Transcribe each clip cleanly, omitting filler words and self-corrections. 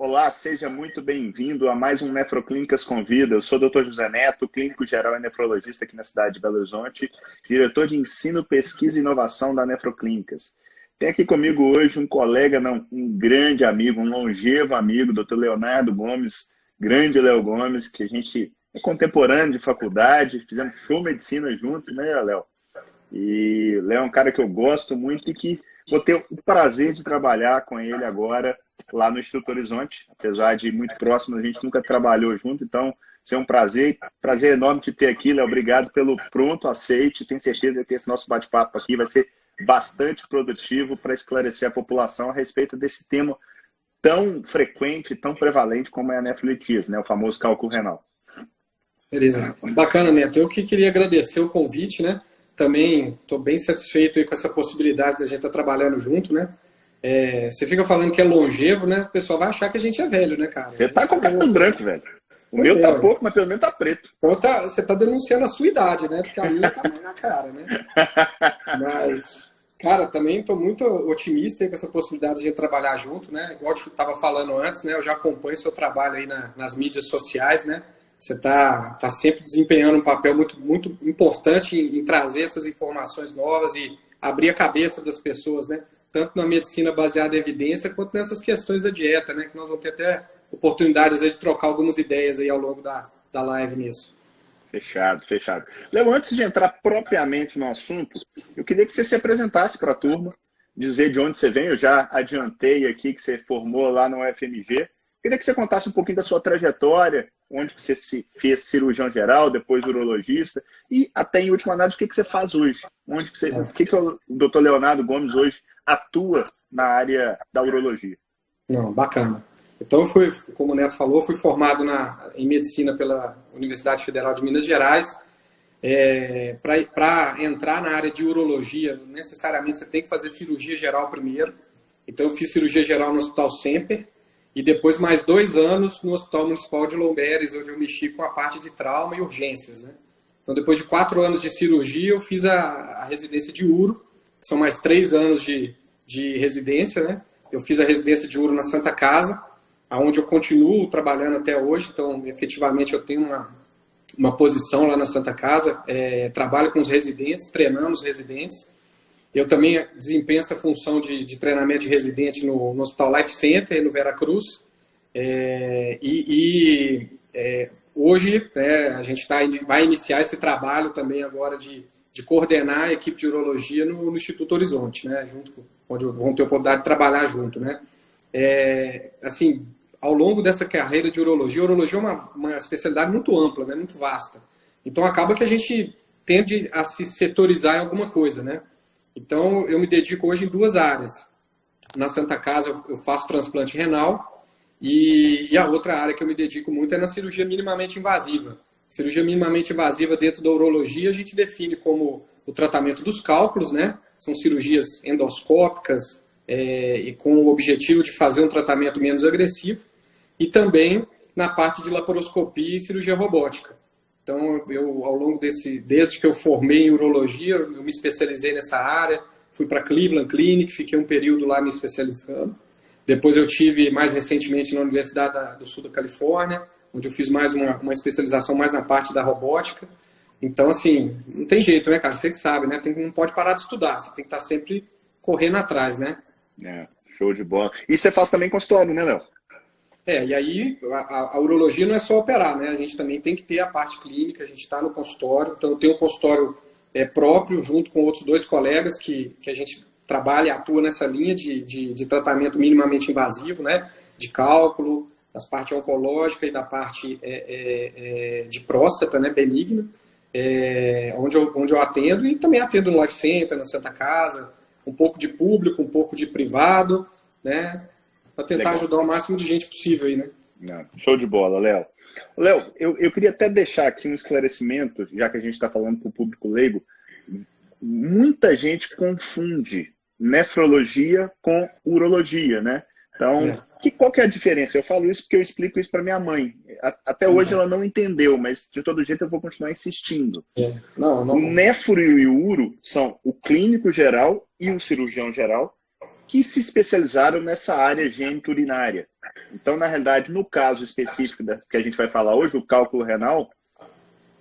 Olá, seja muito bem-vindo a mais um Nefroclínicas Convida. Eu sou o Dr. José Neto, clínico geral e nefrologista aqui na cidade de Belo Horizonte, diretor de ensino, pesquisa e inovação da Nefroclínicas. Tem aqui comigo hoje um colega, não, um grande amigo, um longevo amigo, Dr. Leonardo Gomes, grande Léo Gomes, que a gente é contemporâneo de faculdade, fizemos show medicina juntos, né, Léo? E Léo é um cara que eu gosto muito e que vou ter o prazer de trabalhar com ele agora lá no Instituto Horizonte. Apesar de muito próximo, a gente nunca trabalhou junto, então é um prazer enorme te ter aqui, Léo. Obrigado pelo pronto aceite. Tenho certeza que esse nosso bate-papo aqui vai ser bastante produtivo para esclarecer a população a respeito desse tema tão frequente, tão prevalente como é a nefrolitíase, né? O famoso cálculo renal. Beleza. Bacana, Neto. Eu que queria agradecer o convite, né? Também estou bem satisfeito aí com essa possibilidade da gente estar trabalhando junto, né? Você fica falando que é longevo, né? O pessoal vai achar que a gente é velho, né, cara? Você tá com o cabelo branco, velho. O meu tá pouco, mas pelo menos tá preto. Então você tá denunciando a sua idade, né? Porque a minha tá mais na cara, né? Mas, cara, também estou muito otimista aí com essa possibilidade de a gente trabalhar junto, né? Igual eu estava falando antes, né? Eu já acompanho seu trabalho aí nas mídias sociais, né? Você tá sempre desempenhando um papel muito importante em trazer essas informações novas e abrir a cabeça das pessoas, né? Tanto na medicina baseada em evidência, quanto nessas questões da dieta, né? Que nós vamos ter até oportunidades de trocar algumas ideias aí ao longo da live nisso. Fechado. Léo, antes de entrar propriamente no assunto, eu queria que você se apresentasse para a turma, dizer de onde você vem. Eu já adiantei aqui que você formou lá no UFMG. Queria que você contasse um pouquinho da sua trajetória, onde que você se fez cirurgião geral, depois urologista, e até em última análise, o que você faz hoje? O que o Dr. Leonardo Gomes hoje atua na área da urologia? Não, bacana. Então, como o Neto falou, fui formado em medicina pela Universidade Federal de Minas Gerais. Para entrar na área de urologia, necessariamente você tem que fazer cirurgia geral primeiro. Então, eu fiz cirurgia geral no Hospital Semper, e depois mais 2 anos no Hospital Municipal de Lomberes, onde eu mexi com a parte de trauma e urgências, né? Então, depois de 4 anos de cirurgia, eu fiz a residência de uro, que são mais 3 anos de residência, né? Eu fiz a residência de uro na Santa Casa, onde eu continuo trabalhando até hoje. Então, efetivamente, eu tenho uma posição lá na Santa Casa, trabalho com os residentes, treinando os residentes. Eu também desempenho essa função de treinamento de residente no Hospital Life Center, no Veracruz. Hoje a gente vai iniciar esse trabalho também agora de coordenar a equipe de urologia no Instituto Horizonte, né? Onde vão ter a oportunidade de trabalhar junto, né? Assim, ao longo dessa carreira de urologia, a urologia é uma especialidade muito ampla, né? Muito vasta. Então acaba que a gente tende a se setorizar em alguma coisa, né? Então, eu me dedico hoje em 2 áreas. Na Santa Casa, eu faço transplante renal e a outra área que eu me dedico muito é na cirurgia minimamente invasiva. Cirurgia minimamente invasiva dentro da urologia, a gente define como o tratamento dos cálculos, né? São cirurgias endoscópicas e com o objetivo de fazer um tratamento menos agressivo. E também na parte de laparoscopia e cirurgia robótica. Então, eu, ao longo desde que eu formei em urologia, eu me especializei nessa área, fui para Cleveland Clinic, fiquei um período lá me especializando. Depois eu tive, mais recentemente, na Universidade do Sul da Califórnia, onde eu fiz mais uma especialização mais na parte da robótica. Então, assim, não tem jeito, né, cara? Você que sabe, né? Não pode parar de estudar, você tem que estar sempre correndo atrás, né? Show de bola. E você faz também consultório, né, Léo? E aí a urologia não é só operar, né? A gente também tem que ter a parte clínica, a gente está no consultório, então eu tenho um consultório próprio, junto com outros 2 colegas que a gente trabalha e atua nessa linha de tratamento minimamente invasivo, né? De cálculo, das partes oncológicas e da parte de próstata, né? Benigna, onde eu atendo, e também atendo no Life Center, na Santa Casa, um pouco de público, um pouco de privado, né? Para tentar ajudar o máximo de gente possível aí, né? Show de bola, Léo. Léo, eu queria até deixar aqui um esclarecimento, já que a gente está falando para o público leigo. Muita gente confunde nefrologia com urologia, né? Então, qual que é a diferença? Eu falo isso porque eu explico isso para minha mãe. Até hoje ela não entendeu, mas de todo jeito eu vou continuar insistindo. O nefro e o uro são o clínico geral e o cirurgião geral, que se especializaram nessa área gênito-urinária. Então, na realidade, no caso específico que a gente vai falar hoje, o cálculo renal,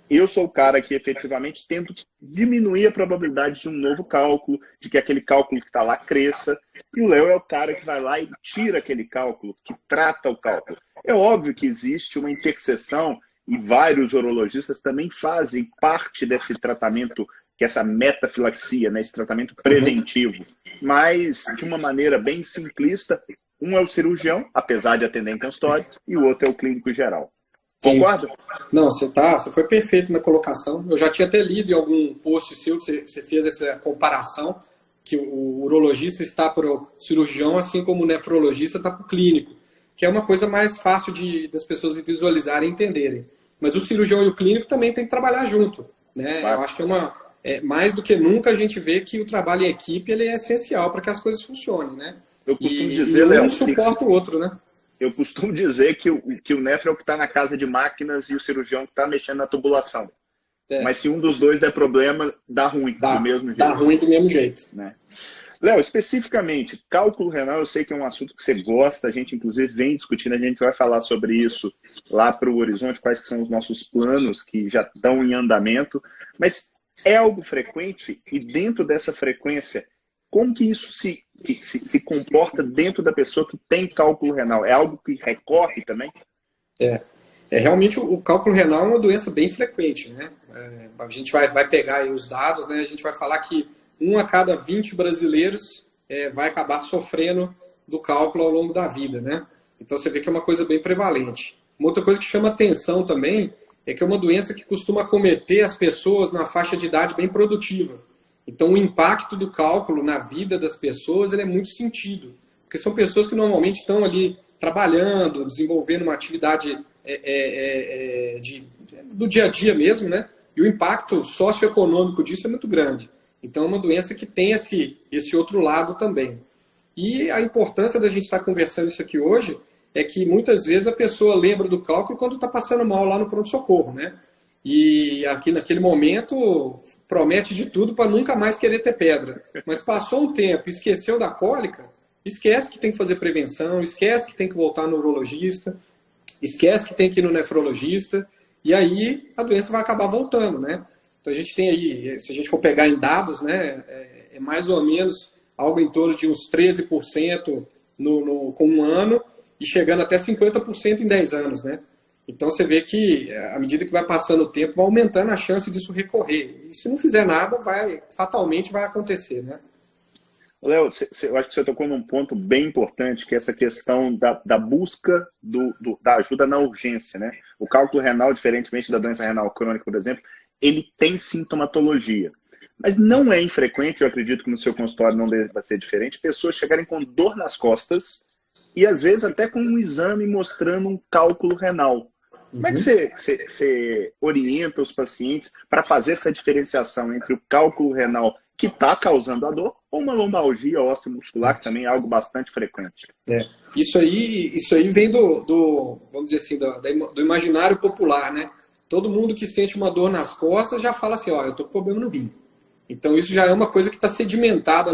eu sou o cara que efetivamente tento diminuir a probabilidade de um novo cálculo, de que aquele cálculo que está lá cresça, e o Léo é o cara que vai lá e tira aquele cálculo, que trata o cálculo. É óbvio que existe uma interseção, e vários urologistas também fazem parte desse tratamento, que é essa metafilaxia, né, esse tratamento preventivo, mas de uma maneira bem simplista, um é o cirurgião, apesar de atender em consultório, e o outro é o clínico geral. Concorda? Não, você foi perfeito na colocação. Eu já tinha até lido em algum post seu que você fez essa comparação, que o urologista está para o cirurgião, assim como o nefrologista está para o clínico, que é uma coisa mais fácil das pessoas visualizarem e entenderem. Mas o cirurgião e o clínico também tem que trabalhar junto, né? Eu acho que mais do que nunca a gente vê que o trabalho em equipe ele é essencial para que as coisas funcionem, né? Eu costumo dizer, Léo, um suporta o outro, né? Eu costumo dizer que o nefro é o que está na casa de máquinas e o cirurgião que está mexendo na tubulação. Mas se um dos dois der problema, dá ruim do mesmo jeito. Dá ruim do mesmo jeito. Né? Léo, especificamente, cálculo renal, eu sei que é um assunto que você gosta, a gente inclusive vem discutindo, a gente vai falar sobre isso lá para o Horizonte, quais são os nossos planos que já estão em andamento, mas é algo frequente e dentro dessa frequência, como que isso se comporta dentro da pessoa que tem cálculo renal? É algo que recorre também? Realmente o cálculo renal é uma doença bem frequente, né? A gente vai pegar aí os dados, né? A gente vai falar que 1 a cada 20 brasileiros vai acabar sofrendo do cálculo ao longo da vida, né? Então você vê que é uma coisa bem prevalente. Uma outra coisa que chama atenção também é que é uma doença que costuma acometer as pessoas na faixa de idade bem produtiva. Então o impacto do cálculo na vida das pessoas ele é muito sentido, porque são pessoas que normalmente estão ali trabalhando, desenvolvendo uma atividade do dia a dia mesmo, né? E o impacto socioeconômico disso é muito grande. Então é uma doença que tem esse outro lado também. E a importância da gente estar conversando isso aqui hoje é que muitas vezes a pessoa lembra do cálculo quando está passando mal lá no pronto-socorro, né? E aqui naquele momento promete de tudo para nunca mais querer ter pedra. Mas passou um tempo, esqueceu da cólica, esquece que tem que fazer prevenção, esquece que tem que voltar no urologista, esquece que tem que ir no nefrologista, e aí a doença vai acabar voltando, né? Então a gente tem aí, se a gente for pegar em dados, né, é mais ou menos algo em torno de uns 13% com um ano e chegando até 50% em 10 anos, né? Então você vê que, à medida que vai passando o tempo, vai aumentando a chance disso recorrer. E se não fizer nada, fatalmente vai acontecer, né? Léo, eu acho que você tocou num ponto bem importante, que é essa questão da busca da ajuda na urgência, né? O cálculo renal, diferentemente da doença renal crônica, por exemplo, ele tem sintomatologia. Mas não é infrequente, eu acredito que no seu consultório não deve ser diferente, pessoas chegarem com dor nas costas e às vezes até com um exame mostrando um cálculo renal. Como é que você orienta os pacientes para fazer essa diferenciação entre o cálculo renal que está causando a dor ou uma lombalgia osteomuscular, que também é algo bastante frequente? Isso aí vem vamos dizer assim, do imaginário popular, né? Todo mundo que sente uma dor nas costas já fala assim, eu estou com problema no rim. Então isso já é uma coisa que está sedimentada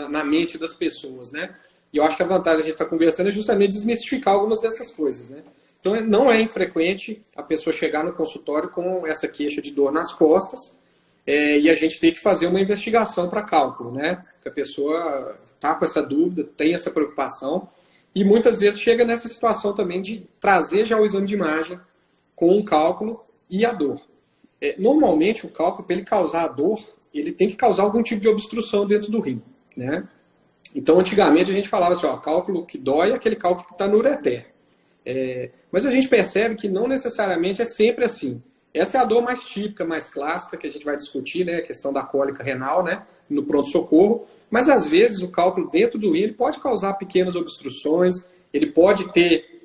na mente das pessoas, né? E eu acho que a vantagem de a gente estar conversando é justamente desmistificar algumas dessas coisas, né? Então não é infrequente a pessoa chegar no consultório com essa queixa de dor nas costas e a gente tem que fazer uma investigação para cálculo, né? Porque a pessoa está com essa dúvida, tem essa preocupação e muitas vezes chega nessa situação também de trazer já o exame de imagem com o cálculo e a dor. Normalmente o cálculo, para ele causar a dor, ele tem que causar algum tipo de obstrução dentro do rim, né? Então antigamente a gente falava assim, cálculo que dói é aquele cálculo que está no ureter. Mas a gente percebe que não necessariamente é sempre assim. Essa é a dor mais típica, mais clássica, que a gente vai discutir, né? A questão da cólica renal, né? No pronto-socorro. Mas às vezes o cálculo dentro do rim ele pode causar pequenas obstruções, ele pode ter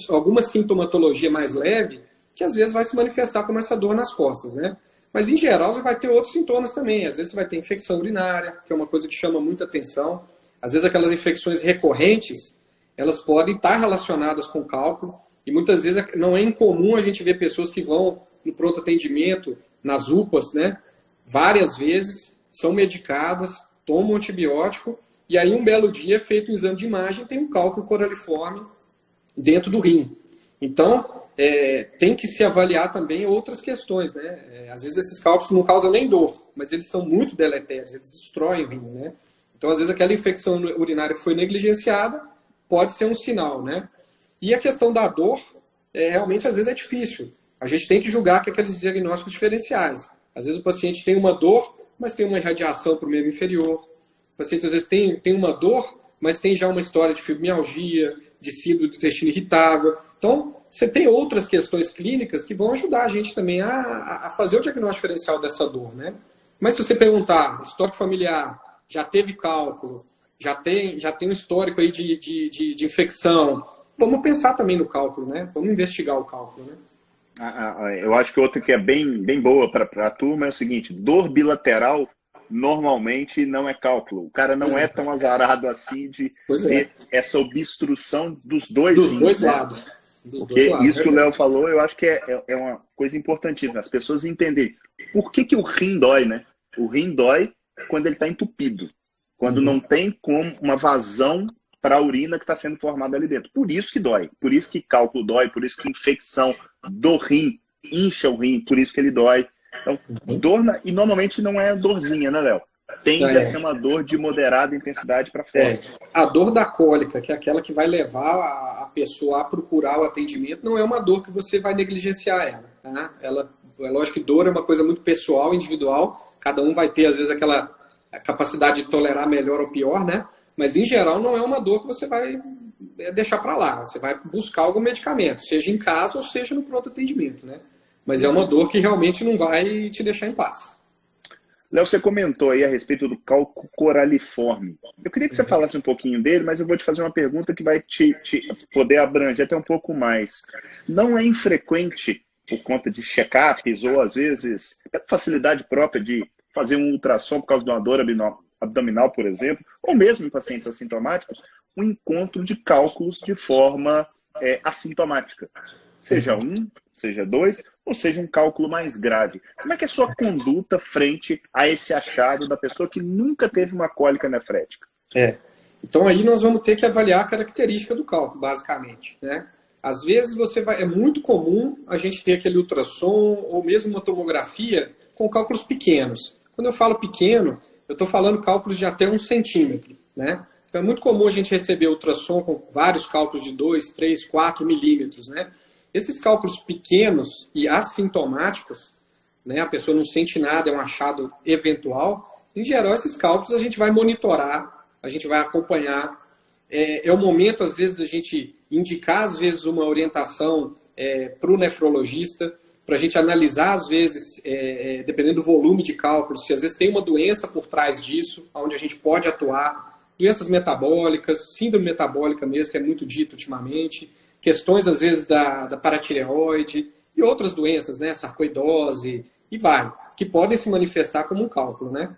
alguma sintomatologia mais leve, que às vezes vai se manifestar como essa dor nas costas, né? Mas em geral você vai ter outros sintomas também. Às vezes você vai ter infecção urinária, que é uma coisa que chama muita atenção. Às vezes aquelas infecções recorrentes, elas podem estar relacionadas com cálculo e muitas vezes não é incomum a gente ver pessoas que vão no pronto atendimento, nas UPAs, né? Várias vezes, são medicadas, tomam antibiótico E aí, um belo dia, feito um exame de imagem, tem um cálculo coraliforme dentro do rim. Então, tem que se avaliar também outras questões, né? Às vezes esses cálculos não causam nem dor, mas eles são muito deletérios, eles destroem o rim, né? Então, às vezes, aquela infecção urinária que foi negligenciada pode ser um sinal, né? E a questão da dor, realmente, às vezes, é difícil. A gente tem que julgar com aqueles diagnósticos diferenciais. Às vezes, o paciente tem uma dor, mas tem uma irradiação para o membro inferior. O paciente, às vezes, tem uma dor, mas tem já uma história de fibromialgia, de síndrome do intestino irritável. Então, você tem outras questões clínicas que vão ajudar a gente também a fazer o diagnóstico diferencial dessa dor, né? Mas se você perguntar, histórico familiar, já teve cálculo, já tem um histórico aí de infecção, vamos pensar também no cálculo, né? Vamos investigar o cálculo, né? Eu acho que outra que é bem boa para a turma é o seguinte: dor bilateral normalmente não é cálculo. O cara não é tão azarado assim de ter essa obstrução dos dois rins, lados. Porque isso que o Léo falou, eu acho que é uma coisa importantíssima, as pessoas entenderem por que o rim dói, né? O rim dói quando ele está entupido, quando não tem como uma vazão para a urina que está sendo formada ali dentro. Por isso que dói, por isso que cálculo dói, por isso que infecção do rim incha o rim, por isso que ele dói. Então, dor, e normalmente não é dorzinha, né, Léo? Tende a ser uma dor de moderada intensidade para forte. A dor da cólica, que é aquela que vai levar a pessoa a procurar o atendimento, não é uma dor que você vai negligenciar ela. Tá? É lógico que dor é uma coisa muito pessoal, individual. Cada um vai ter, às vezes, aquela capacidade de tolerar melhor ou pior, né? Mas, em geral, não é uma dor que você vai deixar para lá. Você vai buscar algum medicamento, seja em casa ou seja no pronto atendimento, né? Mas é uma dor que realmente não vai te deixar em paz. Léo, você comentou aí a respeito do cálculo coraliforme. Eu queria que você falasse um pouquinho dele, mas eu vou te fazer uma pergunta que vai te poder abranger até um pouco mais. Não é infrequente, por conta de check-ups ou, às vezes, facilidade própria de fazer um ultrassom por causa de uma dor abdominal, por exemplo, ou mesmo em pacientes assintomáticos, um encontro de cálculos de forma assintomática. Seja um, seja dois, ou seja um cálculo mais grave. Como é que é a sua conduta frente a esse achado da pessoa que nunca teve uma cólica nefrética? Então aí nós vamos ter que avaliar a característica do cálculo, basicamente, né? Às vezes é muito comum a gente ter aquele ultrassom ou mesmo uma tomografia com cálculos pequenos. Quando eu falo pequeno, eu estou falando cálculos de até 1 centímetro, né? Então é muito comum a gente receber ultrassom com vários cálculos de 2, 3, 4 milímetros, né? Esses cálculos pequenos e assintomáticos, né, a pessoa não sente nada, é um achado eventual, em geral esses cálculos a gente vai monitorar, a gente vai acompanhar. É o momento, às vezes, da gente indicar, às vezes, uma orientação para o nefrologista, para a gente analisar, às vezes, dependendo do volume de cálculos, se às vezes tem uma doença por trás disso, onde a gente pode atuar, doenças metabólicas, síndrome metabólica mesmo, que é muito dito ultimamente, questões, às vezes, da paratireoide e outras doenças, né, sarcoidose, que podem se manifestar como um cálculo, né?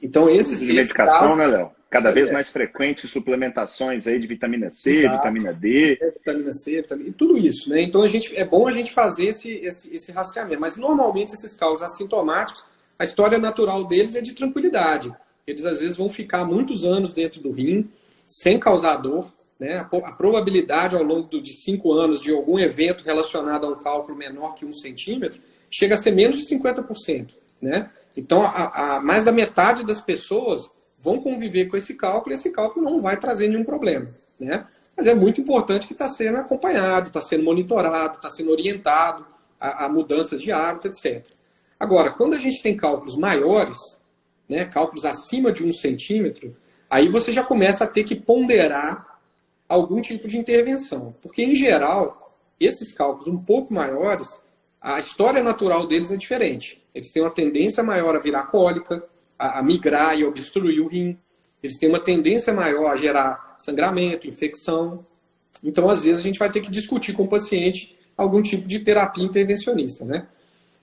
Então, esses medicação, casos, né, Léo? Cada vez mais frequente suplementações aí de vitamina C, exato, vitamina D. Vitamina C, e tudo isso, né? Então, é bom a gente fazer esse rastreamento. Mas, normalmente, esses cálculos assintomáticos, a história natural deles é de tranquilidade. Eles, às vezes, vão ficar muitos anos dentro do rim, sem causar dor, né? A probabilidade ao longo de 5 anos de algum evento relacionado a um cálculo menor que 1 centímetro chega a ser menos de 50%. Né? Então, mais da metade das pessoas vão conviver com esse cálculo e esse cálculo não vai trazer nenhum problema. Né? Mas é muito importante que está sendo acompanhado, está sendo monitorado, está sendo orientado a mudanças de hábito, etc. Agora, quando a gente tem cálculos maiores, né, cálculos acima de 1 centímetro, aí você já começa a ter que ponderar algum tipo de intervenção. Porque, em geral, esses cálculos um pouco maiores, a história natural deles é diferente. Eles têm uma tendência maior a virar cólica, a migrar e obstruir o rim. Eles têm uma tendência maior a gerar sangramento, infecção. Então, às vezes, a gente vai ter que discutir com o paciente algum tipo de terapia intervencionista, né?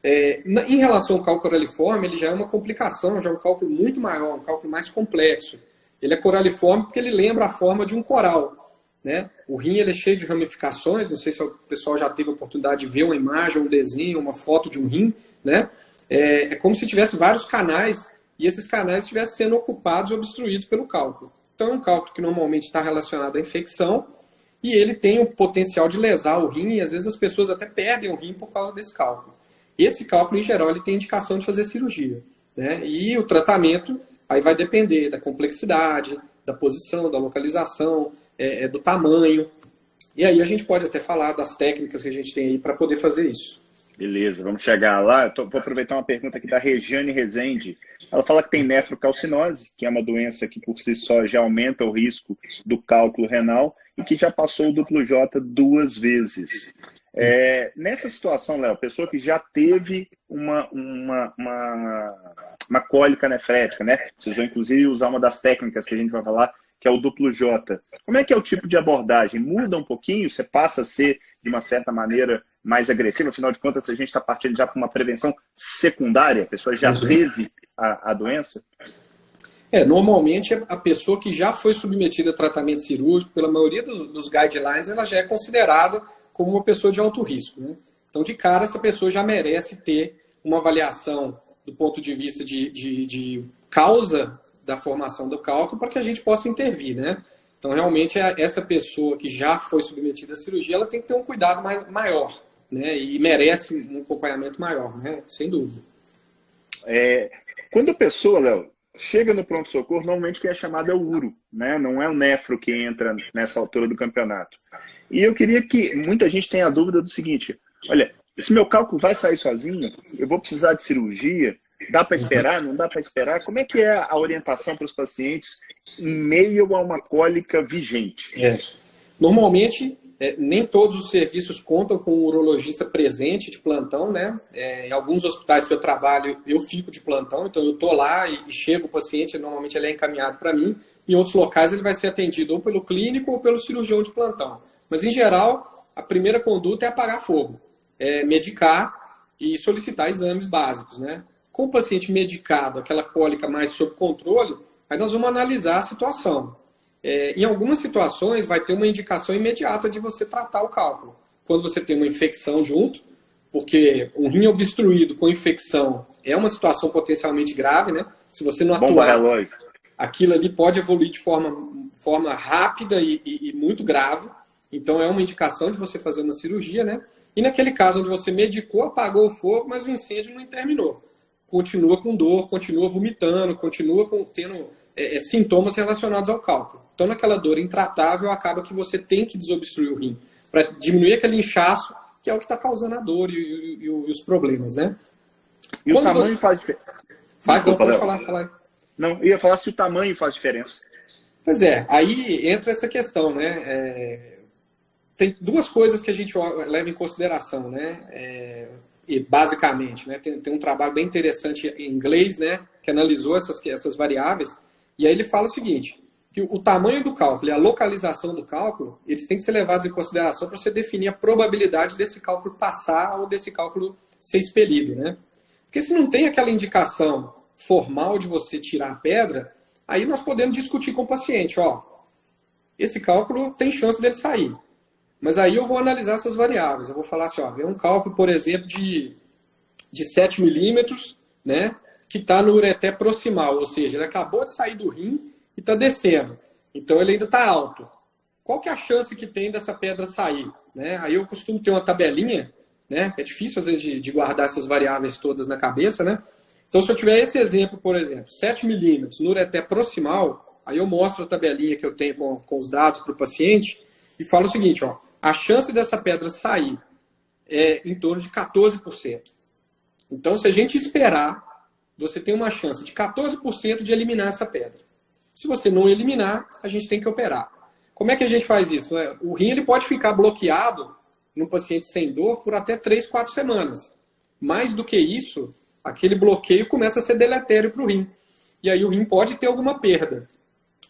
Em relação ao cálculo coraliforme, ele já é uma complicação, já é um cálculo muito maior, um cálculo mais complexo. Ele é coraliforme porque ele lembra a forma de um coral. Né? O rim ele é cheio de ramificações, não sei se o pessoal já teve a oportunidade de ver uma imagem, um desenho, uma foto de um rim. Né? É como se tivesse vários canais e esses canais estivessem sendo ocupados e obstruídos pelo cálculo. Então, é um cálculo que normalmente está relacionado à infecção e ele tem o potencial de lesar o rim e às vezes as pessoas até perdem o rim por causa desse cálculo. Esse cálculo, em geral, ele tem indicação de fazer cirurgia, né? E o tratamento aí vai depender da complexidade, da posição, da localização, do tamanho. E aí a gente pode até falar das técnicas que a gente tem aí para poder fazer isso. Beleza, vamos chegar lá. Vou aproveitar uma pergunta aqui da Regiane Rezende. Ela fala que tem nefrocalcinose, que é uma doença que por si só já aumenta o risco do cálculo renal e que já passou o duplo J 2 vezes. Nessa situação, Léo, pessoa que já teve uma cólica nefrética, né? Precisou inclusive usar uma das técnicas que a gente vai falar, que é o duplo J. Como é que é o tipo de abordagem? Muda um pouquinho? Você passa a ser, de uma certa maneira, mais agressivo? Afinal de contas, a gente está partindo já para uma prevenção secundária? A pessoa já teve a doença? Normalmente, a pessoa que já foi submetida a tratamento cirúrgico, pela maioria dos guidelines, ela já é considerada como uma pessoa de alto risco, né? Então, de cara, essa pessoa já merece ter uma avaliação do ponto de vista de causa da formação do cálculo para que a gente possa intervir, né? Então, realmente, essa pessoa que já foi submetida à cirurgia, ela tem que ter um cuidado maior, né? E merece um acompanhamento maior, né? Sem dúvida. Quando a pessoa, Léo, chega no pronto-socorro, normalmente quem é chamado é o uro, né? Não é o nefro que entra nessa altura do campeonato. E eu queria que muita gente tenha a dúvida do seguinte: olha, esse meu cálculo vai sair sozinho? Eu vou precisar de cirurgia? Dá para esperar? Não dá para esperar? Como é que é a orientação para os pacientes em meio a uma cólica vigente? Normalmente, nem todos os serviços contam com um urologista presente de plantão, né? Em alguns hospitais que eu trabalho, eu fico de plantão, então eu estou lá e chega o paciente, normalmente ele é encaminhado para mim. Em outros locais ele vai ser atendido ou pelo clínico ou pelo cirurgião de plantão. Mas, em geral, a primeira conduta é apagar fogo, medicar e solicitar exames básicos, né? Com o paciente medicado, aquela cólica mais sob controle, aí nós vamos analisar a situação. Em algumas situações, vai ter uma indicação imediata de você tratar o cálculo. Quando você tem uma infecção junto, porque um rim obstruído com infecção é uma situação potencialmente grave, né? Se você não atuar, aquilo ali pode evoluir de forma rápida e muito grave. Então, é uma indicação de você fazer uma cirurgia, né? E naquele caso onde você medicou, apagou o fogo, mas o incêndio não terminou. Continua com dor, continua vomitando, continua tendo sintomas relacionados ao cálculo. Então, naquela dor intratável, acaba que você tem que desobstruir o rim, para diminuir aquele inchaço, que é o que está causando a dor e os problemas, né? E quando o tamanho faz diferença? Pode falar. Não, eu ia falar se o tamanho faz diferença. Pois aí entra essa questão, né? Tem duas coisas que a gente leva em consideração, né? Basicamente, né? Tem um trabalho bem interessante em inglês, né? Que analisou essas variáveis. E aí ele fala o seguinte: que o tamanho do cálculo e a localização do cálculo, eles têm que ser levados em consideração para você definir a probabilidade desse cálculo passar ou desse cálculo ser expelido, né? Porque se não tem aquela indicação formal de você tirar a pedra, aí nós podemos discutir com o paciente, esse cálculo tem chance dele sair. Mas aí eu vou analisar essas variáveis. Eu vou falar assim, é um cálculo, por exemplo, de 7 milímetros, né, que está no ureter proximal, ou seja, ele acabou de sair do rim e está descendo. Então ele ainda está alto. Qual que é a chance que tem dessa pedra sair? Né? Aí eu costumo ter uma tabelinha, né? É difícil às vezes de guardar essas variáveis todas na cabeça, né? Então se eu tiver esse exemplo, por exemplo, 7 milímetros no ureter proximal, aí eu mostro a tabelinha que eu tenho com os dados para o paciente e falo o seguinte, a chance dessa pedra sair é em torno de 14%. Então, se a gente esperar, você tem uma chance de 14% de eliminar essa pedra. Se você não eliminar, a gente tem que operar. Como é que a gente faz isso? O rim ele pode ficar bloqueado no paciente sem dor por até 3, 4 semanas. Mais do que isso, aquele bloqueio começa a ser deletério para o rim. E aí o rim pode ter alguma perda.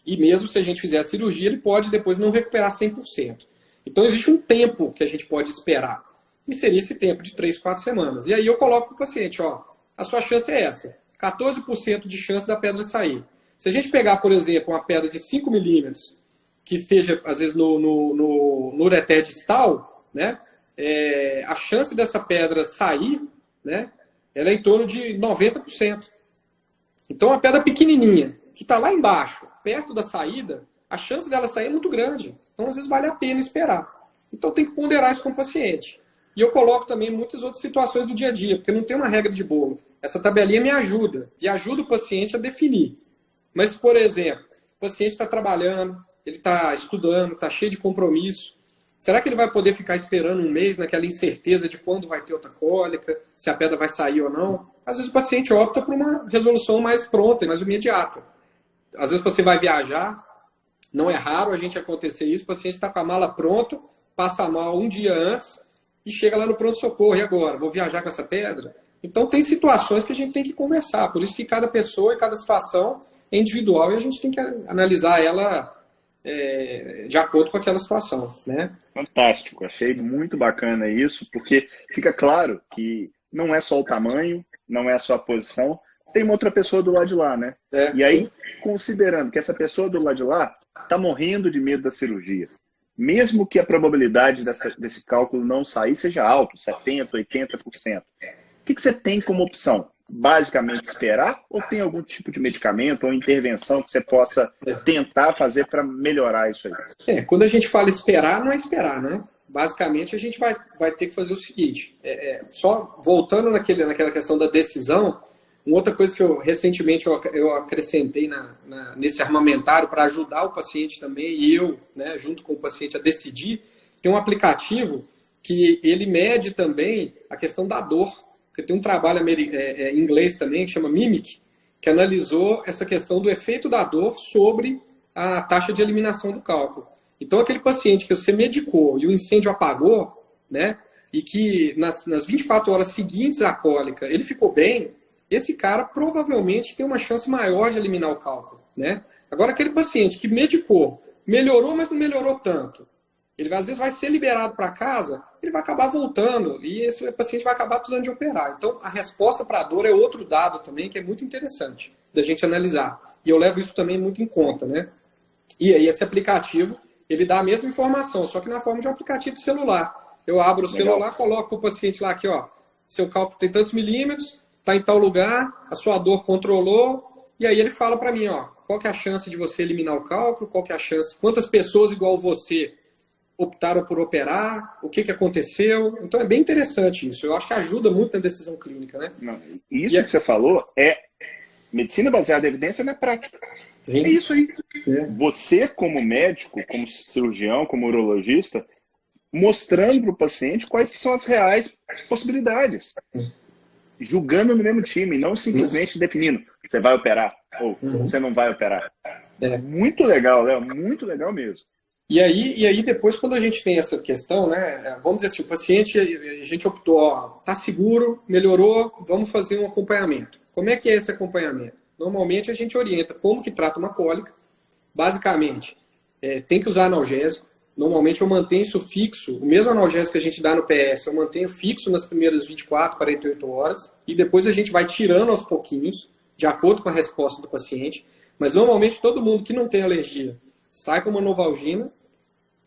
E mesmo se a gente fizer a cirurgia, ele pode depois não recuperar 100%. Então, existe um tempo que a gente pode esperar. E seria esse tempo de 3, 4 semanas. E aí eu coloco para o paciente, a sua chance é essa. 14% de chance da pedra sair. Se a gente pegar, por exemplo, uma pedra de 5 milímetros, que esteja, às vezes, no ureter distal, né, a chance dessa pedra sair, né, ela é em torno de 90%. Então, uma pedra pequenininha, que está lá embaixo, perto da saída, a chance dela sair é muito grande. Então, às vezes, vale a pena esperar. Então, tem que ponderar isso com o paciente. E eu coloco também muitas outras situações do dia a dia, porque não tem uma regra de bolo. Essa tabelinha me ajuda, e ajuda o paciente a definir. Mas, por exemplo, o paciente está trabalhando, ele está estudando, está cheio de compromisso. Será que ele vai poder ficar esperando um mês naquela incerteza de quando vai ter outra cólica, se a pedra vai sair ou não? Às vezes o paciente opta por uma resolução mais pronta e mais imediata. Às vezes você vai viajar, não é raro a gente acontecer isso, o paciente está com a mala pronta, passa mal um dia antes e chega lá no pronto-socorro. E agora? Vou viajar com essa pedra? Então tem situações que a gente tem que conversar, por isso que cada pessoa e cada situação é individual e a gente tem que analisar ela de acordo com aquela situação, né? Fantástico, achei muito bacana isso, porque fica claro que não é só o tamanho, não é só a posição, tem uma outra pessoa do lado de lá, né? E aí, sim, considerando que essa pessoa do lado de lá está morrendo de medo da cirurgia, mesmo que a probabilidade desse cálculo não sair seja alto, 70%, 80%, o que você tem como opção? Basicamente esperar, ou tem algum tipo de medicamento ou intervenção que você possa tentar fazer para melhorar isso aí? Quando a gente fala esperar, não é esperar, né? Basicamente, a gente vai ter que fazer o seguinte, só voltando naquela questão da decisão, uma outra coisa que recentemente eu acrescentei nesse armamentário para ajudar o paciente também, e eu, né, junto com o paciente, a decidir, tem um aplicativo que ele mede também a questão da dor. Porque tem um trabalho em inglês também, que chama Mimic, que analisou essa questão do efeito da dor sobre a taxa de eliminação do cálculo. Então, aquele paciente que você medicou e o incêndio apagou, né, e que nas 24 horas seguintes à cólica ele ficou bem, esse cara provavelmente tem uma chance maior de eliminar o cálculo, né? Agora, aquele paciente que medicou, melhorou, mas não melhorou tanto, ele às vezes vai ser liberado para casa, ele vai acabar voltando e esse paciente vai acabar precisando de operar. Então, a resposta para a dor é outro dado também que é muito interessante da gente analisar. E eu levo isso também muito em conta, né? E aí, esse aplicativo, ele dá a mesma informação, só que na forma de um aplicativo de celular. Eu abro o celular, coloco para o paciente lá aqui, ó, seu cálculo tem tantos milímetros, está em tal lugar, a sua dor controlou, e aí ele fala para mim, ó, qual que é a chance de você eliminar o cálculo, qual que é a chance, quantas pessoas igual você optaram por operar, o que aconteceu. Então é bem interessante isso. Eu acho que ajuda muito na decisão clínica, né? Não, isso que você falou é medicina baseada em evidência na prática. Sim. É isso aí. Você, como médico, como cirurgião, como urologista, mostrando para o paciente quais são as reais possibilidades. Julgando no mesmo time, não simplesmente definindo você vai operar ou você não vai operar. Muito legal, Léo, muito legal mesmo. E aí depois, quando a gente tem essa questão, né, vamos dizer assim, o paciente, a gente optou, ó, tá seguro, melhorou, vamos fazer um acompanhamento. Como é que é esse acompanhamento? Normalmente a gente orienta como que trata uma cólica. Basicamente, tem que usar analgésico. Normalmente eu mantenho isso fixo, o mesmo analgésico que a gente dá no PS, eu mantenho fixo nas primeiras 24, 48 horas, e depois a gente vai tirando aos pouquinhos, de acordo com a resposta do paciente. Mas normalmente todo mundo que não tem alergia sai com uma novalgina,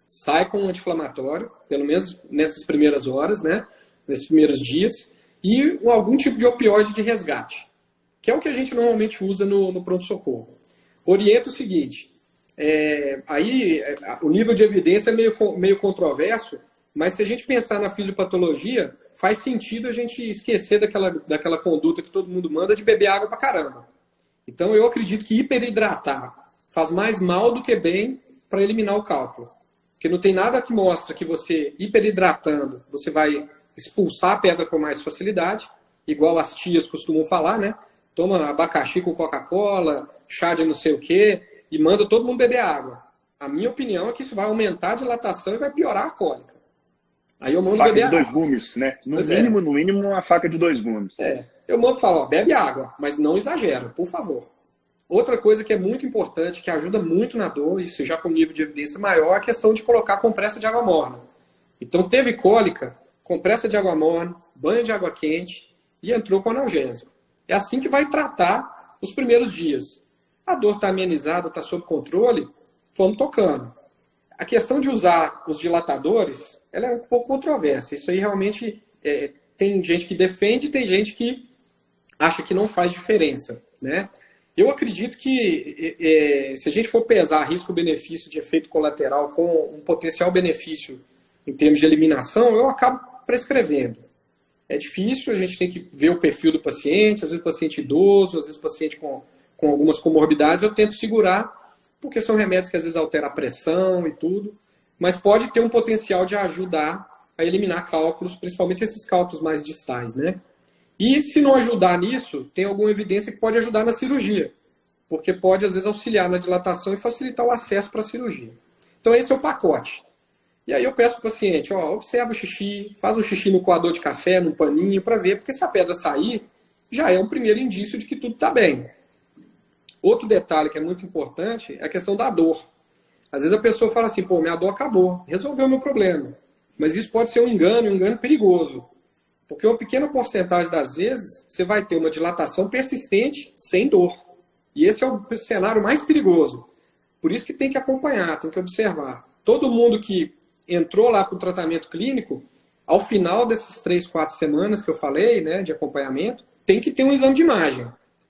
sai com um anti-inflamatório, pelo menos nessas primeiras horas, né? Nesses primeiros dias, e algum tipo de opioide de resgate, que é o que a gente normalmente usa no pronto-socorro. Orienta o seguinte, o nível de evidência é meio controverso, mas se a gente pensar na fisiopatologia, faz sentido a gente esquecer daquela conduta que todo mundo manda de beber água pra caramba. Então eu acredito que hiperidratar faz mais mal do que bem para eliminar o cálculo. Porque não tem nada que mostra que você, hiperidratando, você vai expulsar a pedra com mais facilidade, igual as tias costumam falar, né? Toma abacaxi com Coca-Cola, chá de não sei o quê, e manda todo mundo beber água. A minha opinião é que isso vai aumentar a dilatação e vai piorar a cólica. Aí eu mando faca beber de 2 gumes, né? No mínimo, uma faca de 2 gumes. Eu mando falar, ó, bebe água, mas não exagera, por favor. Outra coisa que é muito importante, que ajuda muito na dor, isso já com nível de evidência maior, é a questão de colocar compressa de água morna. Então, teve cólica, compressa de água morna, banho de água quente e entrou com analgésico. É assim que vai tratar os primeiros dias. A dor está amenizada, está sob controle, vamos tocando. A questão de usar os dilatadores, ela é um pouco controversa. Isso aí realmente tem gente que defende e tem gente que acha que não faz diferença, né? Eu acredito que se a gente for pesar risco-benefício de efeito colateral com um potencial benefício em termos de eliminação, eu acabo prescrevendo. É difícil, a gente tem que ver o perfil do paciente, às vezes paciente idoso, às vezes paciente com algumas comorbidades, eu tento segurar, porque são remédios que às vezes alteram a pressão e tudo, mas pode ter um potencial de ajudar a eliminar cálculos, principalmente esses cálculos mais distais, né? E se não ajudar nisso, tem alguma evidência que pode ajudar na cirurgia, porque pode, às vezes, auxiliar na dilatação e facilitar o acesso para a cirurgia. Então, esse é o pacote. E aí eu peço para o paciente, observa o xixi, faz um xixi no coador de café, num paninho, para ver, porque se a pedra sair, já é um primeiro indício de que tudo está bem. Outro detalhe que é muito importante é a questão da dor. Às vezes a pessoa fala assim, minha dor acabou, resolveu o meu problema. Mas isso pode ser um engano perigoso. Porque uma pequena porcentagem das vezes, você vai ter uma dilatação persistente sem dor. E esse é o cenário mais perigoso. Por isso que tem que acompanhar, tem que observar. Todo mundo que entrou lá para o tratamento clínico, ao final dessas 3, 4 semanas que eu falei, né, de acompanhamento, tem que ter um exame de imagem.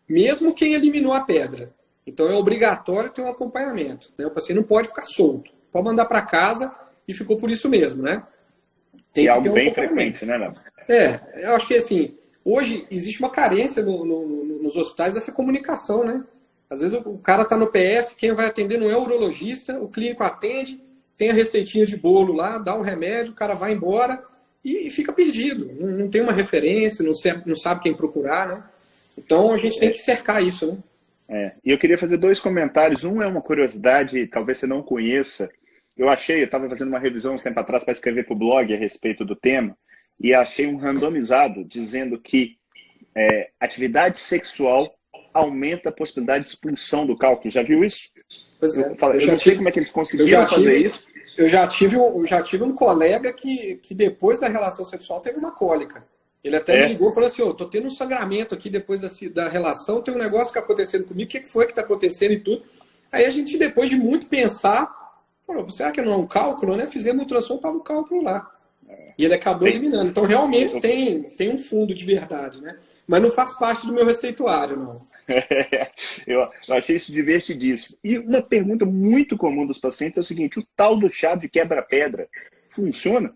Mesmo quem eliminou a pedra. Então é obrigatório ter um acompanhamento. Né? O paciente não pode ficar solto. Pode mandar para casa e ficou por isso mesmo, né? Tem que algo bem frequente, né, Léo? Eu acho que assim, hoje existe uma carência nos hospitais dessa comunicação, né? Às vezes o cara está no PS, quem vai atender não é o urologista, o clínico atende, tem a receitinha de bolo lá, dá o remédio, o cara vai embora e fica perdido. Não tem uma referência, não sabe quem procurar, né? Então a gente tem que cercar isso, né? E eu queria fazer 2 comentários. Um é uma curiosidade, talvez você não conheça. Eu estava fazendo uma revisão um tempo atrás para escrever para o blog a respeito do tema, e achei um randomizado dizendo que atividade sexual aumenta a possibilidade de expulsão do cálculo. Já viu isso? Pois é. Eu não sei como é que eles conseguiram fazer isso. Eu já tive um colega que depois da relação sexual teve uma cólica. Ele até me ligou e falou assim, tô tendo um sangramento aqui depois da relação, tem um negócio que está acontecendo comigo, o que foi que está acontecendo e tudo. Aí a gente, depois de muito pensar, falou, será que não é um cálculo, né? Fizemos ultrassom, estava o cálculo lá. E ele acabou eliminando. Então, realmente tem um fundo de verdade, né? Mas não faz parte do meu receituário, não. Eu achei isso divertidíssimo. E uma pergunta muito comum dos pacientes é o seguinte, o tal do chá de quebra-pedra funciona?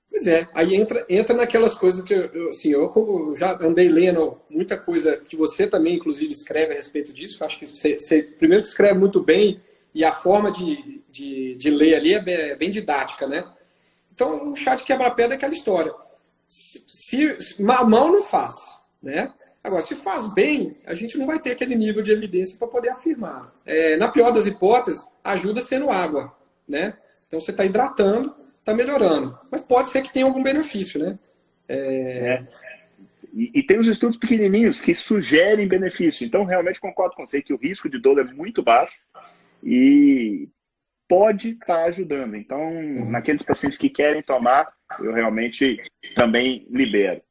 Pois é, aí entra naquelas coisas que eu já andei lendo muita coisa que você também, inclusive, escreve a respeito disso. Acho que você primeiro escreve muito bem e a forma de ler ali é bem didática, né? Então, o chá de quebra-pedra é aquela história. Mal não faz, né? Agora, se faz bem, a gente não vai ter aquele nível de evidência para poder afirmar. Na pior das hipóteses, ajuda sendo água, né? Então, você está hidratando, está melhorando. Mas pode ser que tenha algum benefício, né? E tem os estudos pequenininhos que sugerem benefício. Então, realmente concordo com você que o risco de dor é muito baixo e pode estar ajudando. Então, naqueles pacientes que querem tomar, eu realmente também libero.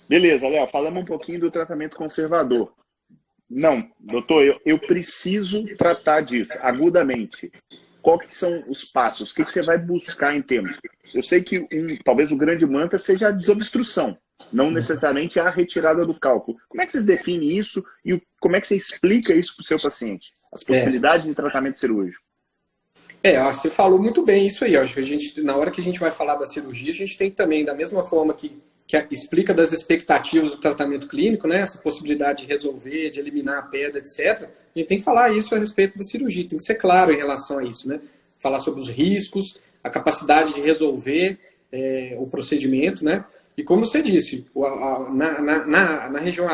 Beleza, Léo, falamos um pouquinho do tratamento conservador. Não, doutor, eu preciso tratar disso agudamente. Quais que são os passos? O que você vai buscar em termos? Eu sei que talvez o grande mantra seja a desobstrução, não necessariamente a retirada do cálculo. Como é que vocês definem isso e como é que você explica isso para o seu paciente? As possibilidades de tratamento cirúrgico. Você falou muito bem isso aí. Acho que na hora que a gente vai falar da cirurgia, a gente tem que também, da mesma forma que explica das expectativas do tratamento clínico, né, essa possibilidade de resolver, de eliminar a pedra, etc. A gente tem que falar isso a respeito da cirurgia, tem que ser claro em relação a isso, né? Falar sobre os riscos, a capacidade de resolver o procedimento, né? E como você disse, na região,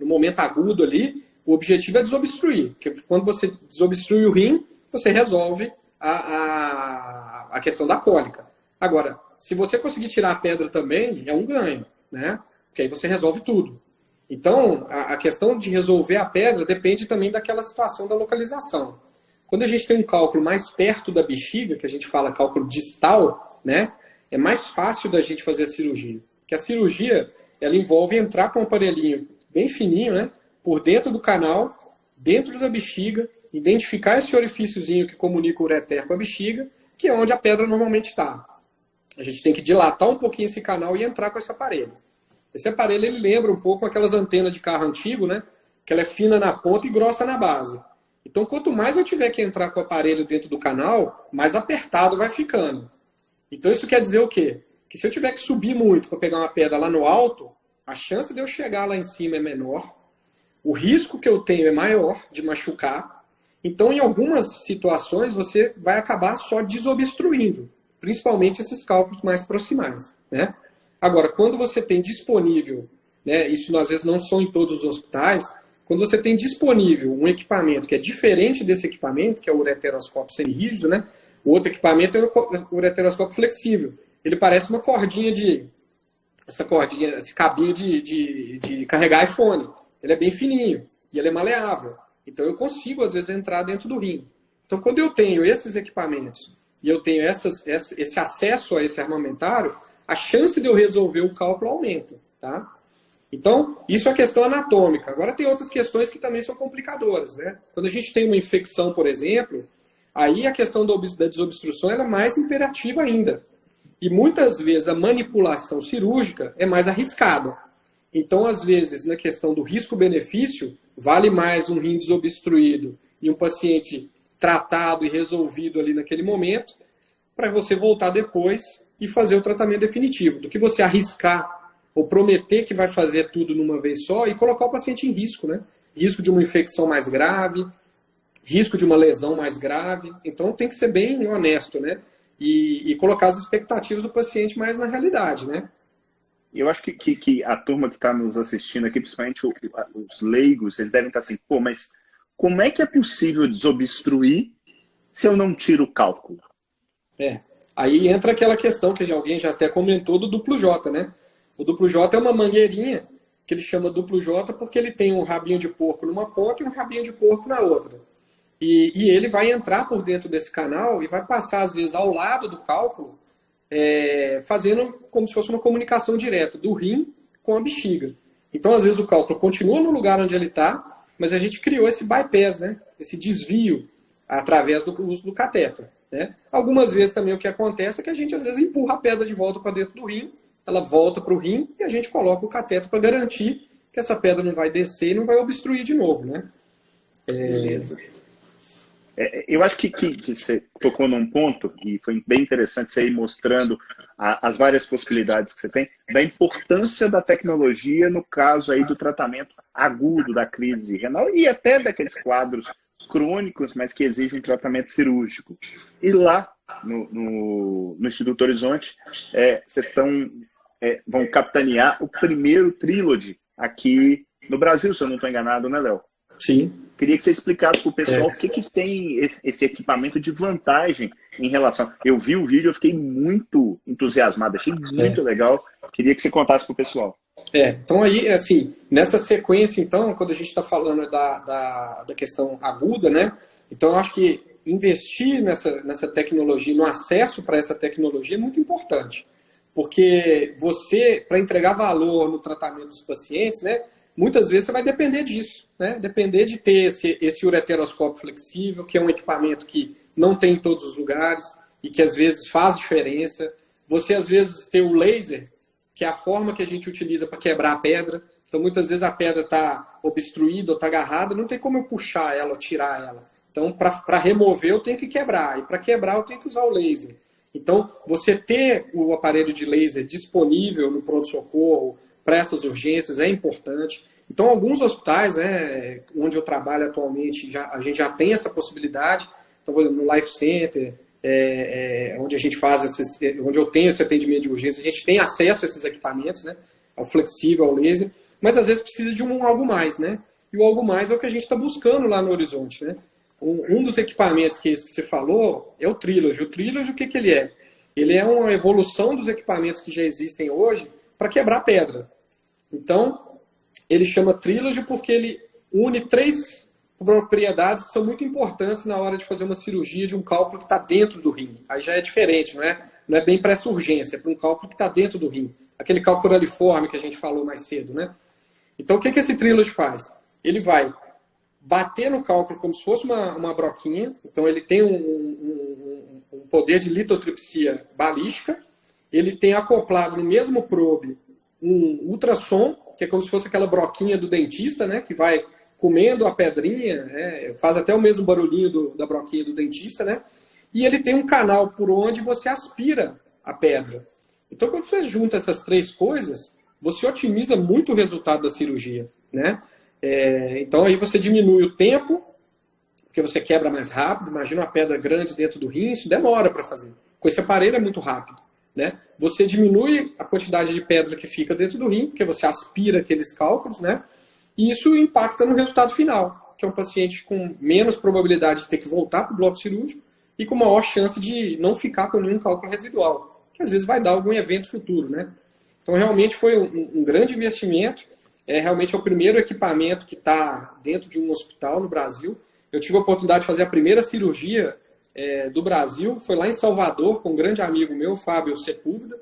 no momento agudo ali, o objetivo é desobstruir, porque quando você desobstrui o rim, você resolve a questão da cólica. Agora, se você conseguir tirar a pedra também, é um ganho, né? Porque aí você resolve tudo. Então, a questão de resolver a pedra depende também daquela situação da localização. Quando a gente tem um cálculo mais perto da bexiga, que a gente fala cálculo distal, né? É mais fácil da gente fazer a cirurgia. Porque a cirurgia, ela envolve entrar com um aparelhinho bem fininho, né? Por dentro do canal, dentro da bexiga, identificar esse orifíciozinho que comunica o ureter com a bexiga, que é onde a pedra normalmente está. A gente tem que dilatar um pouquinho esse canal e entrar com esse aparelho. Esse aparelho, ele lembra um pouco aquelas antenas de carro antigo, né? que ela é fina na ponta e grossa na base. Então, quanto mais eu tiver que entrar com o aparelho dentro do canal, mais apertado vai ficando. Então, isso quer dizer o quê? Que se eu tiver que subir muito para pegar uma pedra lá no alto, a chance de eu chegar lá em cima é menor, o risco que eu tenho é maior de machucar. Então, em algumas situações, você vai acabar só desobstruindo, principalmente esses cálculos mais proximais, né? Agora, quando você tem disponível, né, isso às vezes não são em todos os hospitais, quando você tem disponível um equipamento que é diferente desse equipamento, que é o ureteroscópio semirrígido, né? O outro equipamento é o ureteroscópio flexível. Ele parece uma cordinha esse cabinho de carregar iPhone. Ele é bem fininho e ele é maleável. Então eu consigo, às vezes, entrar dentro do rim. Então, quando eu tenho esses equipamentos e eu tenho esse acesso a esse armamentário, a chance de eu resolver o cálculo aumenta, tá? Então, isso é questão anatômica. Agora tem outras questões que também são complicadoras, né? Quando a gente tem uma infecção, por exemplo, aí a questão da desobstrução ela é mais imperativa ainda. E muitas vezes a manipulação cirúrgica é mais arriscada. Então, às vezes, na questão do risco-benefício, vale mais um rim desobstruído e um paciente tratado e resolvido ali naquele momento, para você voltar depois e fazer o tratamento definitivo, do que você arriscar ou prometer que vai fazer tudo numa vez só e colocar o paciente em risco, né? Risco de uma infecção mais grave, risco de uma lesão mais grave. Então, tem que ser bem honesto, né? E colocar as expectativas do paciente mais na realidade, né? Eu acho que a turma que está nos assistindo aqui, principalmente os leigos, eles devem estar assim, pô, mas como é que é possível desobstruir se eu não tiro o cálculo? Aí entra aquela questão que alguém já até comentou do duplo J, né? O duplo J é uma mangueirinha que ele chama duplo J porque ele tem um rabinho de porco numa ponta e um rabinho de porco na outra. E ele vai entrar por dentro desse canal e vai passar, às vezes, ao lado do cálculo, fazendo como se fosse uma comunicação direta do rim com a bexiga. Então, às vezes, o cálculo continua no lugar onde ele está, mas a gente criou esse bypass, né? Esse desvio através do uso do catéter, né? Algumas vezes também o que acontece é que a gente, às vezes, empurra a pedra de volta para dentro do rim, ela volta para o rim e a gente coloca o catéter para garantir que essa pedra não vai descer e não vai obstruir de novo, né? Beleza. Eu acho que você tocou num ponto, e foi bem interessante você ir mostrando as várias possibilidades que você tem, da importância da tecnologia no caso aí do tratamento agudo da crise renal e até daqueles quadros crônicos, mas que exigem tratamento cirúrgico. E lá no Instituto Horizonte, vocês vão capitanear o primeiro Trilogy aqui no Brasil, se eu não estou enganado, né, Léo? Sim. Queria que você explicasse para o pessoal o que tem esse equipamento de vantagem em relação... Eu vi o vídeo, eu fiquei muito entusiasmado, achei muito legal. Queria que você contasse para o pessoal. Então aí, assim, nessa sequência, então, quando a gente está falando da questão aguda, né? Então eu acho que investir nessa tecnologia, no acesso para essa tecnologia é muito importante. Porque você, para entregar valor no tratamento dos pacientes, né? Muitas vezes você vai depender disso, né? Depender de ter esse ureteroscópio flexível, que é um equipamento que não tem em todos os lugares e que às vezes faz diferença. Você às vezes tem o laser, que é a forma que a gente utiliza para quebrar a pedra. Então muitas vezes a pedra está obstruída ou está agarrada, não tem como eu puxar ela ou tirar ela. Então para remover eu tenho que quebrar, e para quebrar eu tenho que usar o laser. Então você ter o aparelho de laser disponível no pronto-socorro para essas urgências é importante. Então, alguns hospitais, né, onde eu trabalho atualmente, a gente já tem essa possibilidade. Então, no Life Center, onde a gente onde eu tenho esse atendimento de urgência, a gente tem acesso a esses equipamentos, né, ao flexível, ao laser, mas às vezes precisa de algo mais, né? E o algo mais é o que a gente está buscando lá no Horizonte, né? Um dos equipamentos que você falou é o Trilogy. O Trilogy, o que ele é? Ele é uma evolução dos equipamentos que já existem hoje para quebrar pedra. Então, ele chama Trilogy porque ele une 3 propriedades que são muito importantes na hora de fazer uma cirurgia de um cálculo que está dentro do rim. Aí já é diferente, não é bem para essa urgência, é para um cálculo que está dentro do rim. Aquele cálculo aliforme que a gente falou mais cedo, né? Então, o que esse Trilogy faz? Ele vai bater no cálculo como se fosse uma broquinha. Então, ele tem um poder de litotripsia balística. Ele tem acoplado no mesmo probe um ultrassom, que é como se fosse aquela broquinha do dentista, né? Que vai comendo a pedrinha, faz até o mesmo barulhinho da broquinha do dentista, né? E ele tem um canal por onde você aspira a pedra. Então, quando você junta essas três coisas, você otimiza muito o resultado da cirurgia, né? Então, aí você diminui o tempo, porque você quebra mais rápido. Imagina uma pedra grande dentro do rim, isso demora para fazer. Com esse aparelho é muito rápido, né? Você diminui a quantidade de pedra que fica dentro do rim, porque você aspira aqueles cálculos, né? E isso impacta no resultado final, que é um paciente com menos probabilidade de ter que voltar para o bloco cirúrgico e com maior chance de não ficar com nenhum cálculo residual, que às vezes vai dar algum evento futuro, né? Então, realmente foi um grande investimento. Realmente é o primeiro equipamento que está dentro de um hospital no Brasil. Eu tive a oportunidade de fazer a primeira cirurgia do Brasil, foi lá em Salvador, com um grande amigo meu, Fábio Sepúlveda.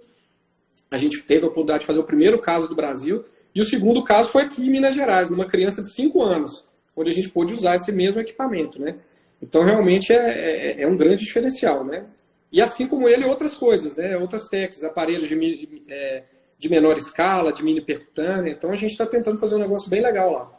A gente teve a oportunidade de fazer o primeiro caso do Brasil. E o segundo caso foi aqui em Minas Gerais, numa criança de 5 anos, onde a gente pôde usar esse mesmo equipamento, né? Então, realmente, é um grande diferencial, né? E assim como ele, outras coisas, né? Outras técnicas, aparelhos de menor escala, de mini percutânea. Então, a gente está tentando fazer um negócio bem legal lá.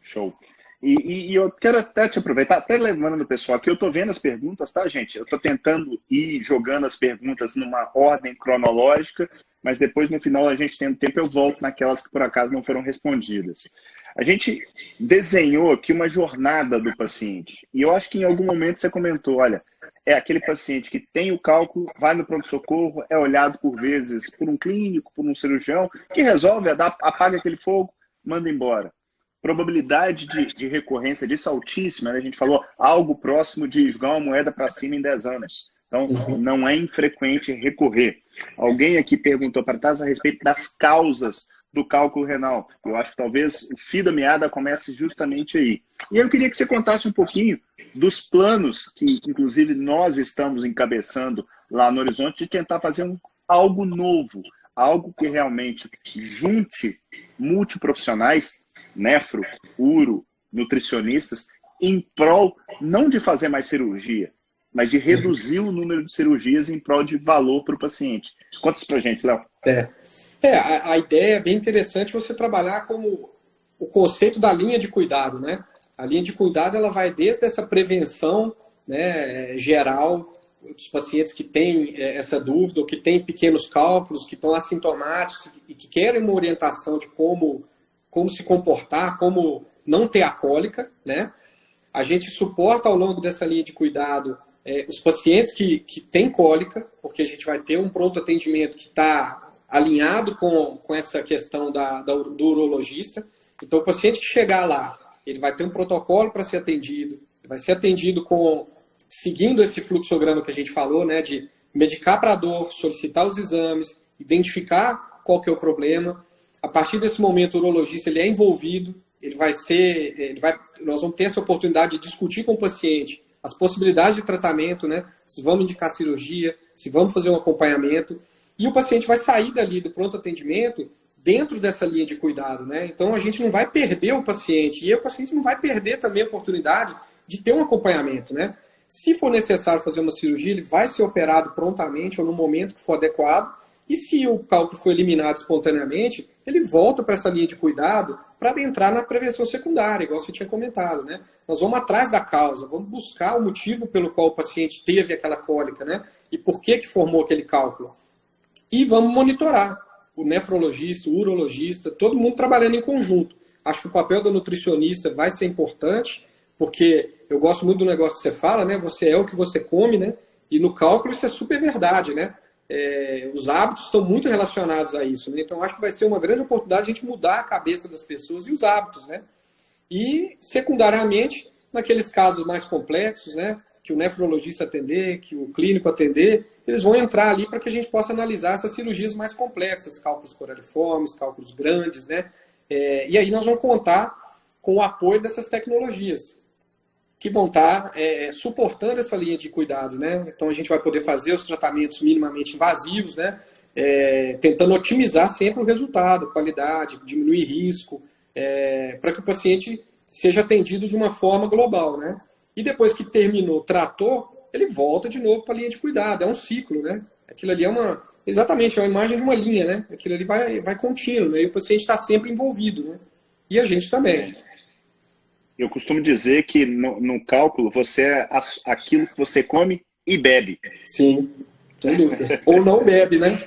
Show. E eu quero até te aproveitar, até levando o pessoal aqui, eu estou vendo as perguntas, tá, gente? Eu estou tentando ir jogando as perguntas numa ordem cronológica, mas depois, no final, a gente tendo tempo, eu volto naquelas que, por acaso, não foram respondidas. A gente desenhou aqui uma jornada do paciente, e eu acho que em algum momento você comentou, olha, é aquele paciente que tem o cálculo, vai no pronto-socorro, é olhado por vezes por um clínico, por um cirurgião, que resolve, apaga aquele fogo, manda embora. Probabilidade de recorrência disso altíssima, né? A gente falou algo próximo de jogar uma moeda para cima em 10 anos. Então, não é infrequente recorrer. Alguém aqui perguntou para trás a respeito das causas do cálculo renal. Eu acho que talvez o fio da meada comece justamente aí. E eu queria que você contasse um pouquinho dos planos que, inclusive, nós estamos encabeçando lá no Horizonte de tentar fazer algo novo, algo que realmente junte multiprofissionais, nefro, uro, nutricionistas, em prol não de fazer mais cirurgia, mas de reduzir o número de cirurgias em prol de valor para o paciente. Conta isso para a gente, Léo. A ideia é bem interessante você trabalhar como o conceito da linha de cuidado, né? A linha de cuidado ela vai desde essa prevenção, né, geral dos pacientes que têm essa dúvida ou que têm pequenos cálculos, que estão assintomáticos e que querem uma orientação de como se comportar, como não ter a cólica, né? A gente suporta ao longo dessa linha de cuidado os pacientes que têm cólica, porque a gente vai ter um pronto atendimento que está alinhado com essa questão do urologista. Então, o paciente que chegar lá, ele vai ter um protocolo para ser atendido, ele vai ser atendido seguindo esse fluxograma que a gente falou, né, de medicar para a dor, solicitar os exames, identificar qual que é o problema. A partir desse momento, o urologista ele é envolvido, nós vamos ter essa oportunidade de discutir com o paciente as possibilidades de tratamento, né? Se vamos indicar cirurgia, se vamos fazer um acompanhamento. E o paciente vai sair dali do pronto atendimento dentro dessa linha de cuidado, né? Então, a gente não vai perder o paciente. E o paciente não vai perder também a oportunidade de ter um acompanhamento, né? Se for necessário fazer uma cirurgia, ele vai ser operado prontamente ou no momento que for adequado. E se o cálculo for eliminado espontaneamente, ele volta para essa linha de cuidado para adentrar na prevenção secundária, igual você tinha comentado, né? Nós vamos atrás da causa, vamos buscar o motivo pelo qual o paciente teve aquela cólica, né? E por que formou aquele cálculo. E vamos monitorar o nefrologista, o urologista, todo mundo trabalhando em conjunto. Acho que o papel do nutricionista vai ser importante, porque eu gosto muito do negócio que você fala, né? Você é o que você come, né? E no cálculo isso é super verdade, né? Os hábitos estão muito relacionados a isso, né? Então acho que vai ser uma grande oportunidade a gente mudar a cabeça das pessoas e os hábitos, né? E secundariamente, naqueles casos mais complexos, né, que o nefrologista atender, que o clínico atender, eles vão entrar ali para que a gente possa analisar essas cirurgias mais complexas, cálculos coraliformes, cálculos grandes, né? E aí nós vamos contar com o apoio dessas tecnologias que vão estar suportando essa linha de cuidados, né? Então a gente vai poder fazer os tratamentos minimamente invasivos, né? Tentando otimizar sempre o resultado, qualidade, diminuir risco, para que o paciente seja atendido de uma forma global, né? E depois que terminou, tratou, ele volta de novo para a linha de cuidado. É um ciclo, né? Aquilo ali é uma imagem de uma linha, né? Aquilo ali vai contínuo, né? E o paciente está sempre envolvido, né? E a gente também. Eu costumo dizer que no cálculo você é aquilo que você come e bebe. Sim, sem dúvida. Ou não bebe, né?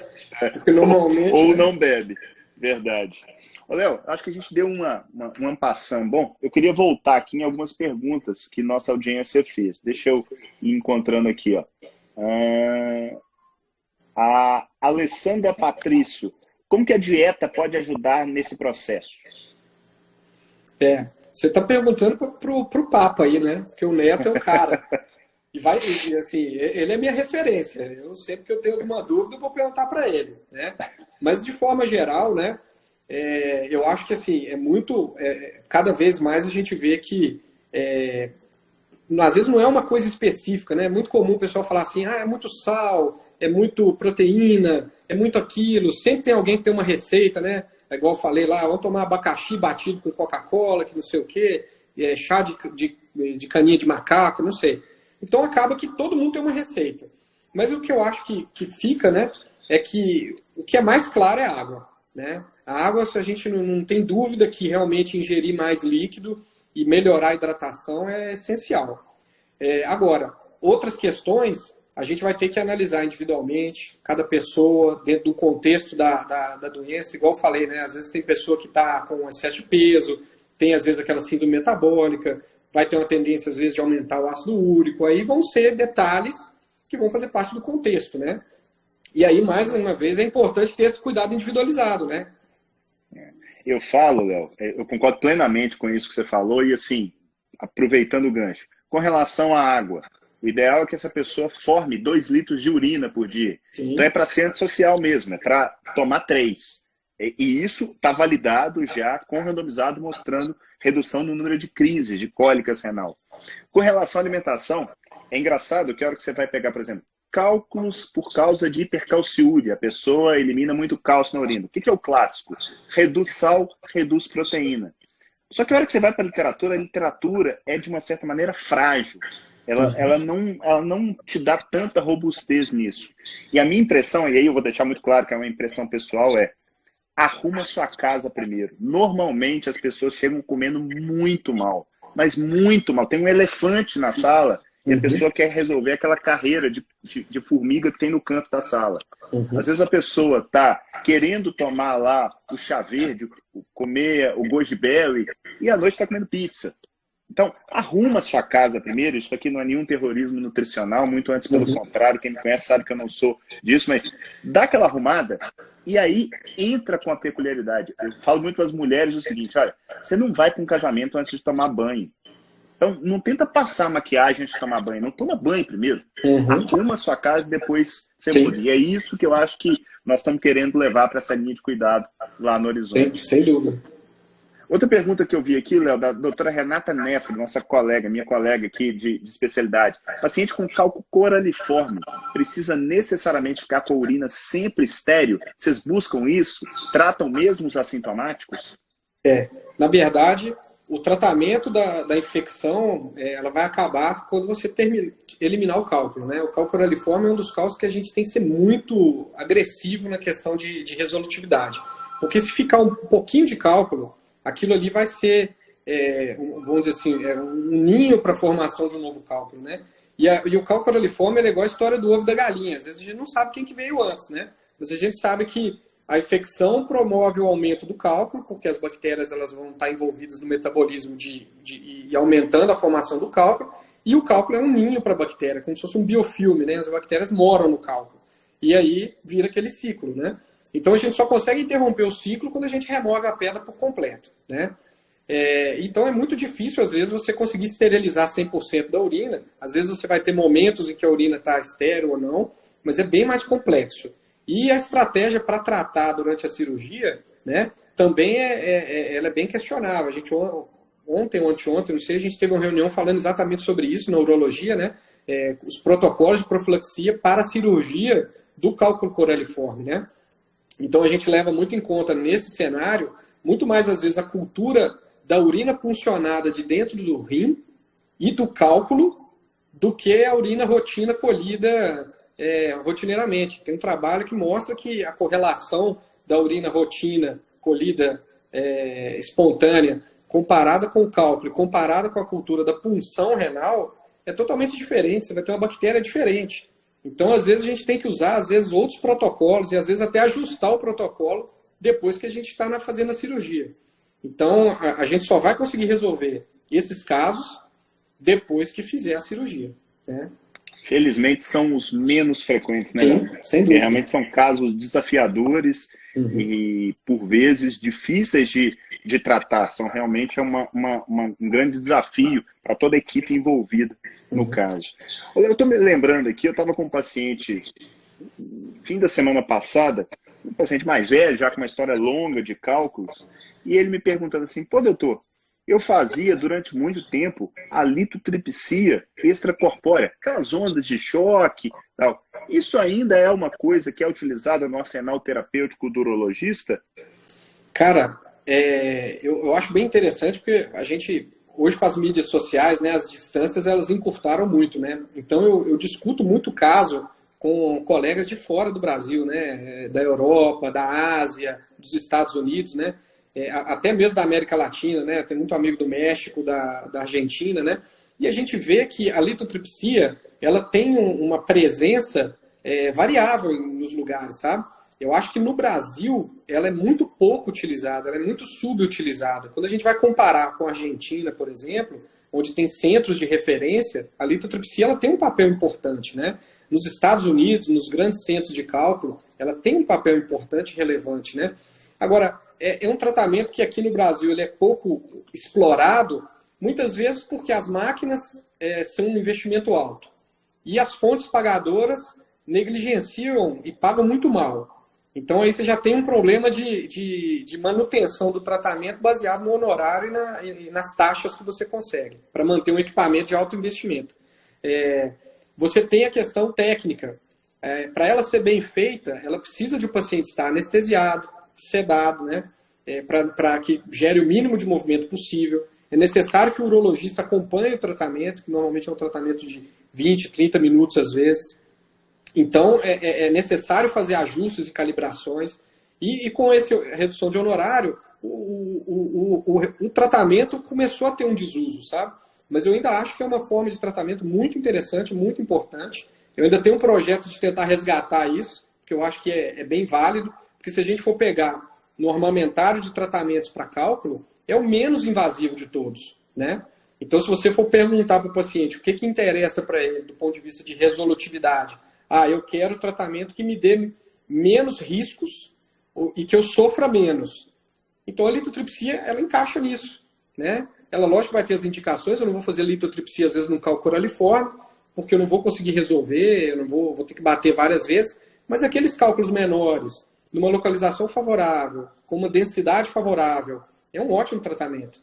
Porque normalmente, ou né? não bebe, verdade. Ô, Léo, acho que a gente deu uma passão. Bom, eu queria voltar aqui em algumas perguntas que nossa audiência fez. Deixa eu ir encontrando aqui, ó. A Alessandra Patrício, como que a dieta pode ajudar nesse processo? Você está perguntando pro Papa aí, né? Porque o Neto é o cara. E assim, ele é minha referência. Eu sempre que eu tenho alguma dúvida, eu vou perguntar para ele, né? Mas de forma geral, né? Eu acho que assim cada vez mais a gente vê que às vezes não é uma coisa específica, né? É muito comum o pessoal falar assim, é muito sal, é muito proteína, é muito aquilo. Sempre tem alguém que tem uma receita, né? É igual eu falei lá, vamos tomar abacaxi batido com Coca-Cola, que não sei o quê, chá de caninha de macaco, não sei. Então acaba que todo mundo tem uma receita. Mas o que eu acho que fica, né, é que o que é mais claro é a água, né? A água, se a gente não tem dúvida que realmente ingerir mais líquido e melhorar a hidratação é essencial. Agora, outras questões a gente vai ter que analisar individualmente, cada pessoa, dentro do contexto da doença, igual eu falei, né? Às vezes tem pessoa que está com excesso de peso, tem às vezes aquela síndrome metabólica, vai ter uma tendência às vezes de aumentar o ácido úrico, aí vão ser detalhes que vão fazer parte do contexto, né? E aí, mais uma vez, é importante ter esse cuidado individualizado, né? Eu falo, Léo, eu concordo plenamente com isso que você falou e, assim, aproveitando o gancho, com relação à água, o ideal é que essa pessoa forme 2 litros de urina por dia. Sim. Então é para ser antissocial mesmo, é para tomar 3. E isso está validado já, com randomizado, mostrando redução no número de crises, de cólicas renal. Com relação à alimentação, é engraçado que a hora que você vai pegar, por exemplo, cálculos por causa de hipercalciúria, a pessoa elimina muito cálcio na urina. O que é o clássico? Reduz sal, reduz proteína. Só que a hora que você vai para a literatura é, de uma certa maneira, frágil. Ela não te dá tanta robustez nisso. E a minha impressão, e aí eu vou deixar muito claro que é uma impressão pessoal, arruma sua casa primeiro. Normalmente as pessoas chegam comendo muito mal, mas muito mal. Tem um elefante na sala e a pessoa quer resolver aquela carreira de formiga que tem no canto da sala. Às vezes a pessoa está querendo tomar lá o chá verde, comer o goji berry e à noite está comendo pizza. Então, arruma sua casa primeiro. Isso aqui não é nenhum terrorismo nutricional, muito antes pelo contrário. Quem me conhece sabe que eu não sou disso, mas dá aquela arrumada e aí entra com a peculiaridade. Eu falo muito para as mulheres o seguinte, olha, você não vai para um casamento antes de tomar banho. Então, não tenta passar maquiagem antes de tomar banho. Não toma banho primeiro. Arruma a sua casa e depois você muda. E é isso que eu acho que nós estamos querendo levar para essa linha de cuidado lá no Horizonte. Sem dúvida. Outra pergunta que eu vi aqui, Léo, da doutora Renata Neff, nossa colega, minha colega aqui de especialidade. Paciente com cálculo coraliforme precisa necessariamente ficar com a urina sempre estéril? Vocês buscam isso? Tratam mesmo os assintomáticos? Na verdade, o tratamento da infecção, ela vai acabar quando você eliminar o cálculo, né? O cálculo coraliforme é um dos cálculos que a gente tem que ser muito agressivo na questão de resolutividade. Porque se ficar um pouquinho de cálculo, aquilo ali vai ser, vamos dizer assim, um ninho para a formação de um novo cálculo, né? E o cálculo coraliforme é igual a história do ovo da galinha. Às vezes a gente não sabe quem que veio antes, né? Mas a gente sabe que a infecção promove o aumento do cálculo, porque as bactérias elas vão estar envolvidas no metabolismo e aumentando a formação do cálculo. E o cálculo é um ninho para a bactéria, como se fosse um biofilme, né? As bactérias moram no cálculo. E aí vira aquele ciclo, né? Então a gente só consegue interromper o ciclo quando a gente remove a pedra por completo, né? Então é muito difícil, às vezes, você conseguir esterilizar 100% da urina. Às vezes você vai ter momentos em que a urina está estéril ou não, mas é bem mais complexo. E a estratégia para tratar durante a cirurgia, né, também ela é bem questionável. A gente ontem ou anteontem, não sei, a gente teve uma reunião falando exatamente sobre isso na urologia, né? Os protocolos de profilaxia para a cirurgia do cálculo coraliforme, né? Então a gente leva muito em conta nesse cenário, muito mais às vezes a cultura da urina puncionada de dentro do rim e do cálculo do que a urina rotina colhida rotineiramente. Tem um trabalho que mostra que a correlação da urina rotina colhida espontânea comparada com o cálculo, comparada com a cultura da punção renal, é totalmente diferente. Você vai ter uma bactéria diferente. Então, às vezes, a gente tem que usar, às vezes, outros protocolos e, às vezes, até ajustar o protocolo depois que a gente está fazendo a cirurgia. Então, a gente só vai conseguir resolver esses casos depois que fizer a cirurgia, né? Felizmente, são os menos frequentes, né? Sim, sem dúvida. Realmente são casos desafiadores e, por vezes, difíceis de tratar. São realmente um grande desafio para toda a equipe envolvida no caso. Eu estou me lembrando aqui, eu estava com um paciente, fim da semana passada, um paciente mais velho, já com uma história longa de cálculos, e ele me perguntando assim, pô, doutor, eu fazia durante muito tempo a litotripsia extracorpórea, aquelas ondas de choque, tal. Isso ainda é uma coisa que é utilizada no arsenal terapêutico do urologista? Cara, eu acho bem interessante porque a gente, hoje com as mídias sociais, né, as distâncias elas encurtaram muito, né? Então eu discuto muito caso com colegas de fora do Brasil, né, da Europa, da Ásia, dos Estados Unidos, né? Até mesmo da América Latina, né? Tem muito amigo do México, da Argentina, né? E a gente vê que a litotripsia, ela tem uma presença variável nos lugares, sabe? Eu acho que no Brasil ela é muito pouco utilizada, ela é muito subutilizada. Quando a gente vai comparar com a Argentina, por exemplo, onde tem centros de referência, a litotripsia ela tem um papel importante, né? Nos Estados Unidos, nos grandes centros de cálculo, ela tem um papel importante e relevante, né? Agora, é um tratamento que aqui no Brasil ele é pouco explorado, muitas vezes porque as máquinas são um investimento alto. E as fontes pagadoras negligenciam e pagam muito mal. Então aí você já tem um problema de manutenção do tratamento baseado no honorário e nas taxas que você consegue, para manter um equipamento de alto investimento. Você tem a questão técnica. Para ela ser bem feita, ela precisa de o paciente estar anestesiado, sedado, né? Para que gere o mínimo de movimento possível. É necessário que o urologista acompanhe o tratamento, que normalmente é um tratamento de 20, 30 minutos às vezes. Então, é necessário fazer ajustes e calibrações. E com essa redução de honorário, o tratamento começou a ter um desuso, sabe? Mas eu ainda acho que é uma forma de tratamento muito interessante, muito importante. Eu ainda tenho um projeto de tentar resgatar isso, que eu acho que é bem válido, porque se a gente for pegar no armamentário de tratamentos para cálculo, é o menos invasivo de todos, né? Então, se você for perguntar para o paciente o que interessa para ele do ponto de vista de resolutividade, eu quero tratamento que me dê menos riscos e que eu sofra menos. Então, a litotripsia, ela encaixa nisso, né? Ela, lógico, vai ter as indicações, eu não vou fazer litotripsia, às vezes, num cálculo coraliforme, porque eu não vou conseguir resolver, eu não vou ter que bater várias vezes, mas aqueles cálculos menores, numa localização favorável, com uma densidade favorável, é um ótimo tratamento.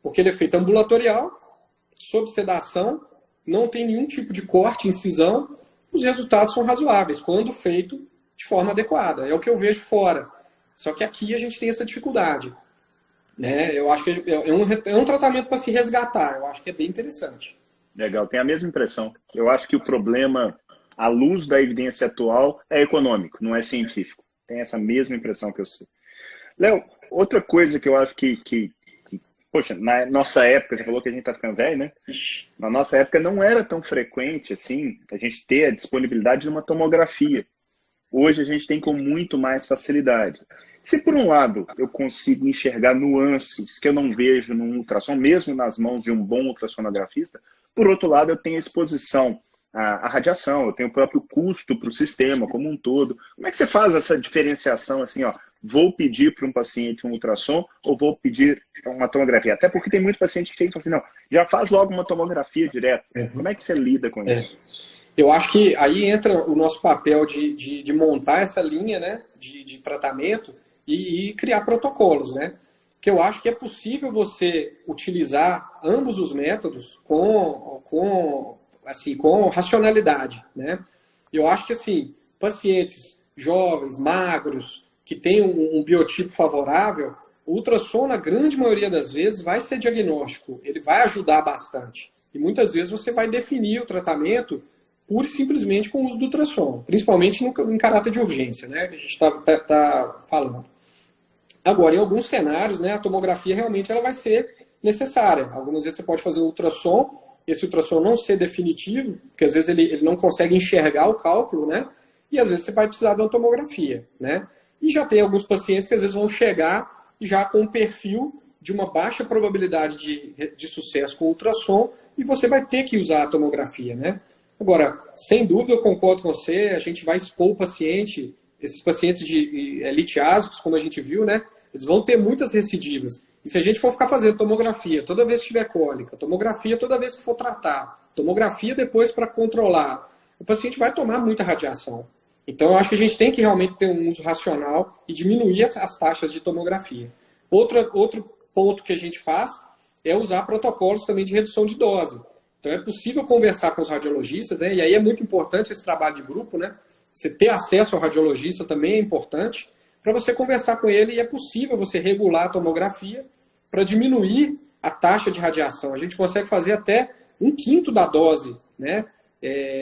Porque ele é feito ambulatorial, sob sedação, não tem nenhum tipo de corte, incisão, os resultados são razoáveis, quando feito de forma adequada. É o que eu vejo fora. Só que aqui a gente tem essa dificuldade, né? Eu acho que é um tratamento para se resgatar, eu acho que é bem interessante. Legal, tenho a mesma impressão. Eu acho que o problema, à luz da evidência atual, é econômico, não é científico. Tem essa mesma impressão que eu sei. Léo, outra coisa que eu acho que poxa, na nossa época, você falou que a gente está ficando velho, né? Na nossa época não era tão frequente assim a gente ter a disponibilidade de uma tomografia. Hoje a gente tem com muito mais facilidade. Se por um lado eu consigo enxergar nuances que eu não vejo no ultrassom, mesmo nas mãos de um bom ultrassonografista, por outro lado eu tenho a exposição à radiação, eu tenho o próprio custo para o sistema como um todo. Como é que você faz essa diferenciação assim, vou pedir para um paciente um ultrassom ou vou pedir uma tomografia? Até porque tem muito paciente que chega e fala assim, não, já faz logo uma tomografia direto. Como é que você lida com isso? Eu acho que aí entra o nosso papel de montar essa linha, né, de tratamento e criar protocolos, né? Que eu acho que é possível você utilizar ambos os métodos com racionalidade, né? Eu acho que, assim, pacientes jovens, magros, que têm um biotipo favorável, o ultrassom, na grande maioria das vezes, vai ser diagnóstico, ele vai ajudar bastante. E muitas vezes você vai definir o tratamento pura e simplesmente com o uso do ultrassom, principalmente em caráter de urgência, né? Que a gente está falando. Agora, em alguns cenários, né, a tomografia realmente ela vai ser necessária. Algumas vezes você pode fazer um ultrassom, esse ultrassom não ser definitivo, porque às vezes ele não consegue enxergar o cálculo, né? E às vezes você vai precisar de uma tomografia, né? E já tem alguns pacientes que às vezes vão chegar já com um perfil de uma baixa probabilidade de sucesso com ultrassom e você vai ter que usar a tomografia, né? Agora, sem dúvida eu concordo com você, a gente vai expor o paciente, esses pacientes de litiásicos, como a gente viu, né? Eles vão ter muitas recidivas. E se a gente for ficar fazendo tomografia toda vez que tiver cólica, tomografia toda vez que for tratar, tomografia depois para controlar, o paciente vai tomar muita radiação. Então, eu acho que a gente tem que realmente ter um uso racional e diminuir as taxas de tomografia. Outro ponto que a gente faz é usar protocolos também de redução de dose. Então, é possível conversar com os radiologistas, né? E aí é muito importante esse trabalho de grupo, né? Você ter acesso ao radiologista também é importante para você conversar com ele e é possível você regular a tomografia para diminuir a taxa de radiação. A gente consegue fazer até 1/5 da dose, né,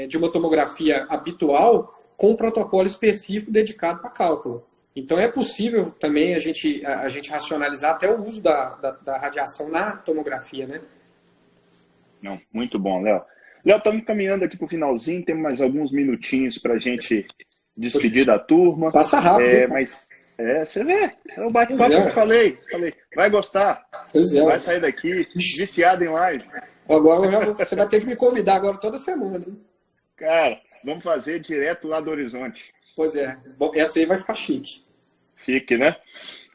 de uma tomografia habitual com um protocolo específico dedicado para cálculo. Então é possível também a gente racionalizar até o uso da radiação na tomografia, né? Não, muito bom, Léo. Léo, estamos caminhando aqui para o finalzinho, temos mais alguns minutinhos para a gente despedir da turma. Passa rápido. Mas você vê, é o bate-papo que eu falei. Vai gostar. Pois é. Vai sair daqui viciado em live. Agora você vai ter que me convidar agora toda semana, né? Cara, vamos fazer direto lá do Horizonte. Pois é. Bom, essa aí vai ficar chique. Fique, né?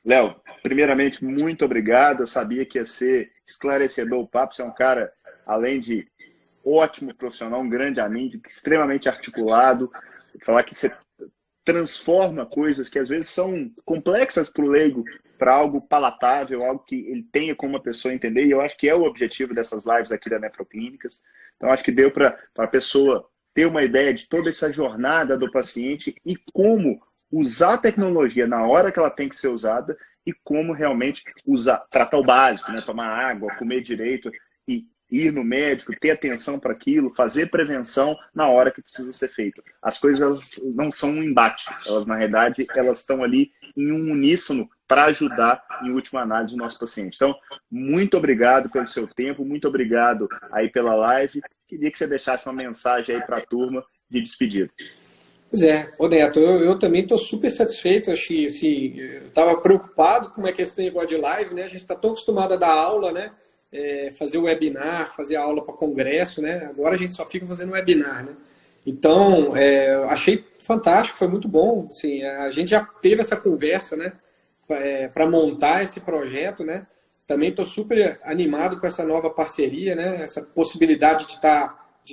Léo, primeiramente, muito obrigado. Eu sabia que ia ser esclarecedor o papo. Você é um cara, além de ótimo profissional, um grande amigo, extremamente articulado. Falar que você transforma coisas que às vezes são complexas para o leigo para algo palatável, algo que ele tenha como uma pessoa entender, e eu acho que é o objetivo dessas lives aqui da Nefroclínicas. Então, acho que deu para a pessoa ter uma ideia de toda essa jornada do paciente e como usar a tecnologia na hora que ela tem que ser usada e como realmente usar, tratar o básico, né? Tomar água, comer direito e ir no médico, ter atenção para aquilo, fazer prevenção na hora que precisa ser feito. As coisas elas não são um embate, elas na realidade elas estão ali em um uníssono para ajudar, em última análise, o nosso paciente. Então, muito obrigado pelo seu tempo, muito obrigado aí pela live. Queria que você deixasse uma mensagem aí para a turma de despedida. Pois é, ô Neto, eu também estou super satisfeito. Acho que assim, eu estava preocupado com como é que esse negócio de live, né? A gente está tão acostumado a dar aula, né? Fazer webinar, fazer aula para congresso, né? Agora a gente só fica fazendo webinar, né? Então, achei fantástico, foi muito bom. Assim, a gente já teve essa conversa, né? Para montar esse projeto, né? Também estou super animado com essa nova parceria, né? Essa possibilidade de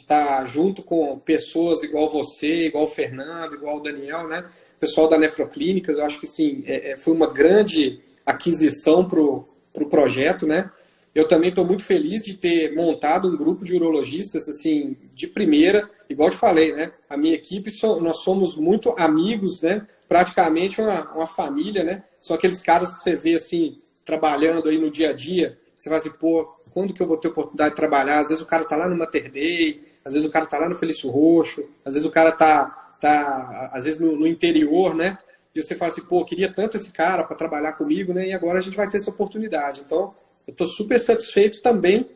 estar junto com pessoas igual você, igual o Fernando, igual o Daniel, né? Pessoal da Nefroclínicas, eu acho que sim, foi uma grande aquisição para o projeto, né? Eu também estou muito feliz de ter montado um grupo de urologistas, assim, de primeira, igual te falei, né? A minha equipe, nós somos muito amigos, né? Praticamente uma família, né? São aqueles caras que você vê, assim, trabalhando aí no dia a dia, você vai assim, pô, quando que eu vou ter oportunidade de trabalhar? Às vezes o cara tá lá no Mater Dei, às vezes o cara tá lá no Felício Roxo, às vezes o cara tá às vezes no interior, né? E você fala assim, pô, eu queria tanto esse cara para trabalhar comigo, né? E agora a gente vai ter essa oportunidade. Então, eu estou super satisfeito também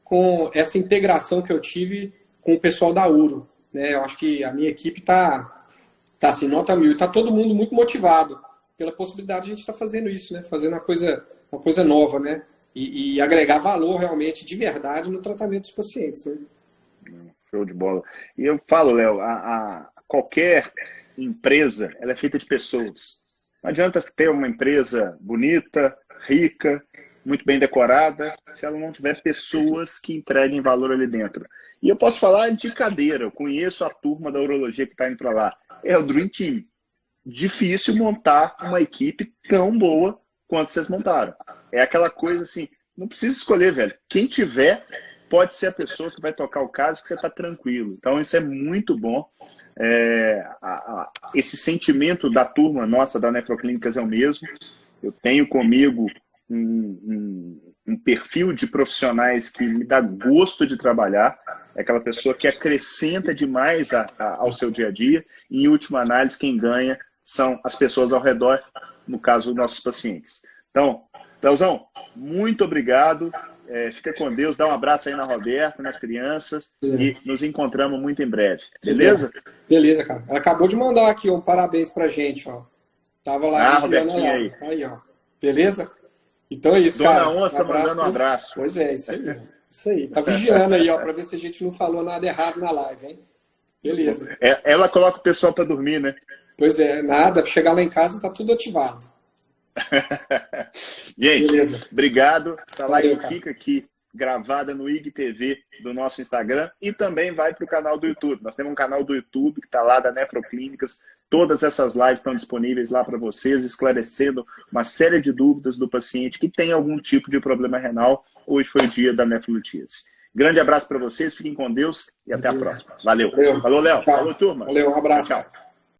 com essa integração que eu tive com o pessoal da URO, né? Eu acho que a minha equipe tá assim, nota 1000. Está todo mundo muito motivado pela possibilidade de a gente estar fazendo isso, né? Fazendo uma coisa nova, né? E agregar valor realmente, de verdade, no tratamento dos pacientes, né? Show de bola. E eu falo, Léo, qualquer empresa, ela é feita de pessoas. Não adianta ter uma empresa bonita, rica, muito bem decorada, se ela não tiver pessoas que entreguem valor ali dentro. E eu posso falar de cadeira, eu conheço a turma da urologia que está indo para lá. É o Dream Team. Difícil montar uma equipe tão boa quanto vocês montaram. É aquela coisa assim, não precisa escolher, velho. Quem tiver, pode ser a pessoa que vai tocar o caso, que você está tranquilo. Então isso é muito bom. Esse sentimento da turma nossa, da Nefroclínicas, é o mesmo. Eu tenho comigo um perfil de profissionais que me dá gosto de trabalhar, é aquela pessoa que acrescenta demais ao seu dia a dia, e em última análise quem ganha são as pessoas ao redor, no caso, nossos pacientes. Então, Leozão, muito obrigado, Fica com Deus, dá um abraço aí na Roberta, nas crianças, e nos encontramos muito em breve. Beleza? Beleza, cara. Ela acabou de mandar aqui um parabéns pra gente, ó. Tava lá Robertinha aí. Tá aí, ó. Beleza? Então é isso, Dona cara. Onça mandando um abraço. Pois é, isso aí. Isso aí. Tá vigiando aí, ó, pra ver se a gente não falou nada errado na live, hein? Beleza. Ela coloca o pessoal pra dormir, né? Pois é, nada. Chegar lá em casa tá tudo ativado. Gente, beleza. Obrigado. Essa live fica aqui gravada no IGTV do nosso Instagram e também vai para o canal do YouTube. Nós temos um canal do YouTube que está lá da Nefroclínicas. Todas essas lives estão disponíveis lá para vocês, esclarecendo uma série de dúvidas do paciente que tem algum tipo de problema renal. Hoje foi o dia da nefrolitíase. Grande abraço para vocês, fiquem com Deus e até a próxima. Valeu. Falou, Léo. Falou, turma. Valeu, um abraço. Tchau.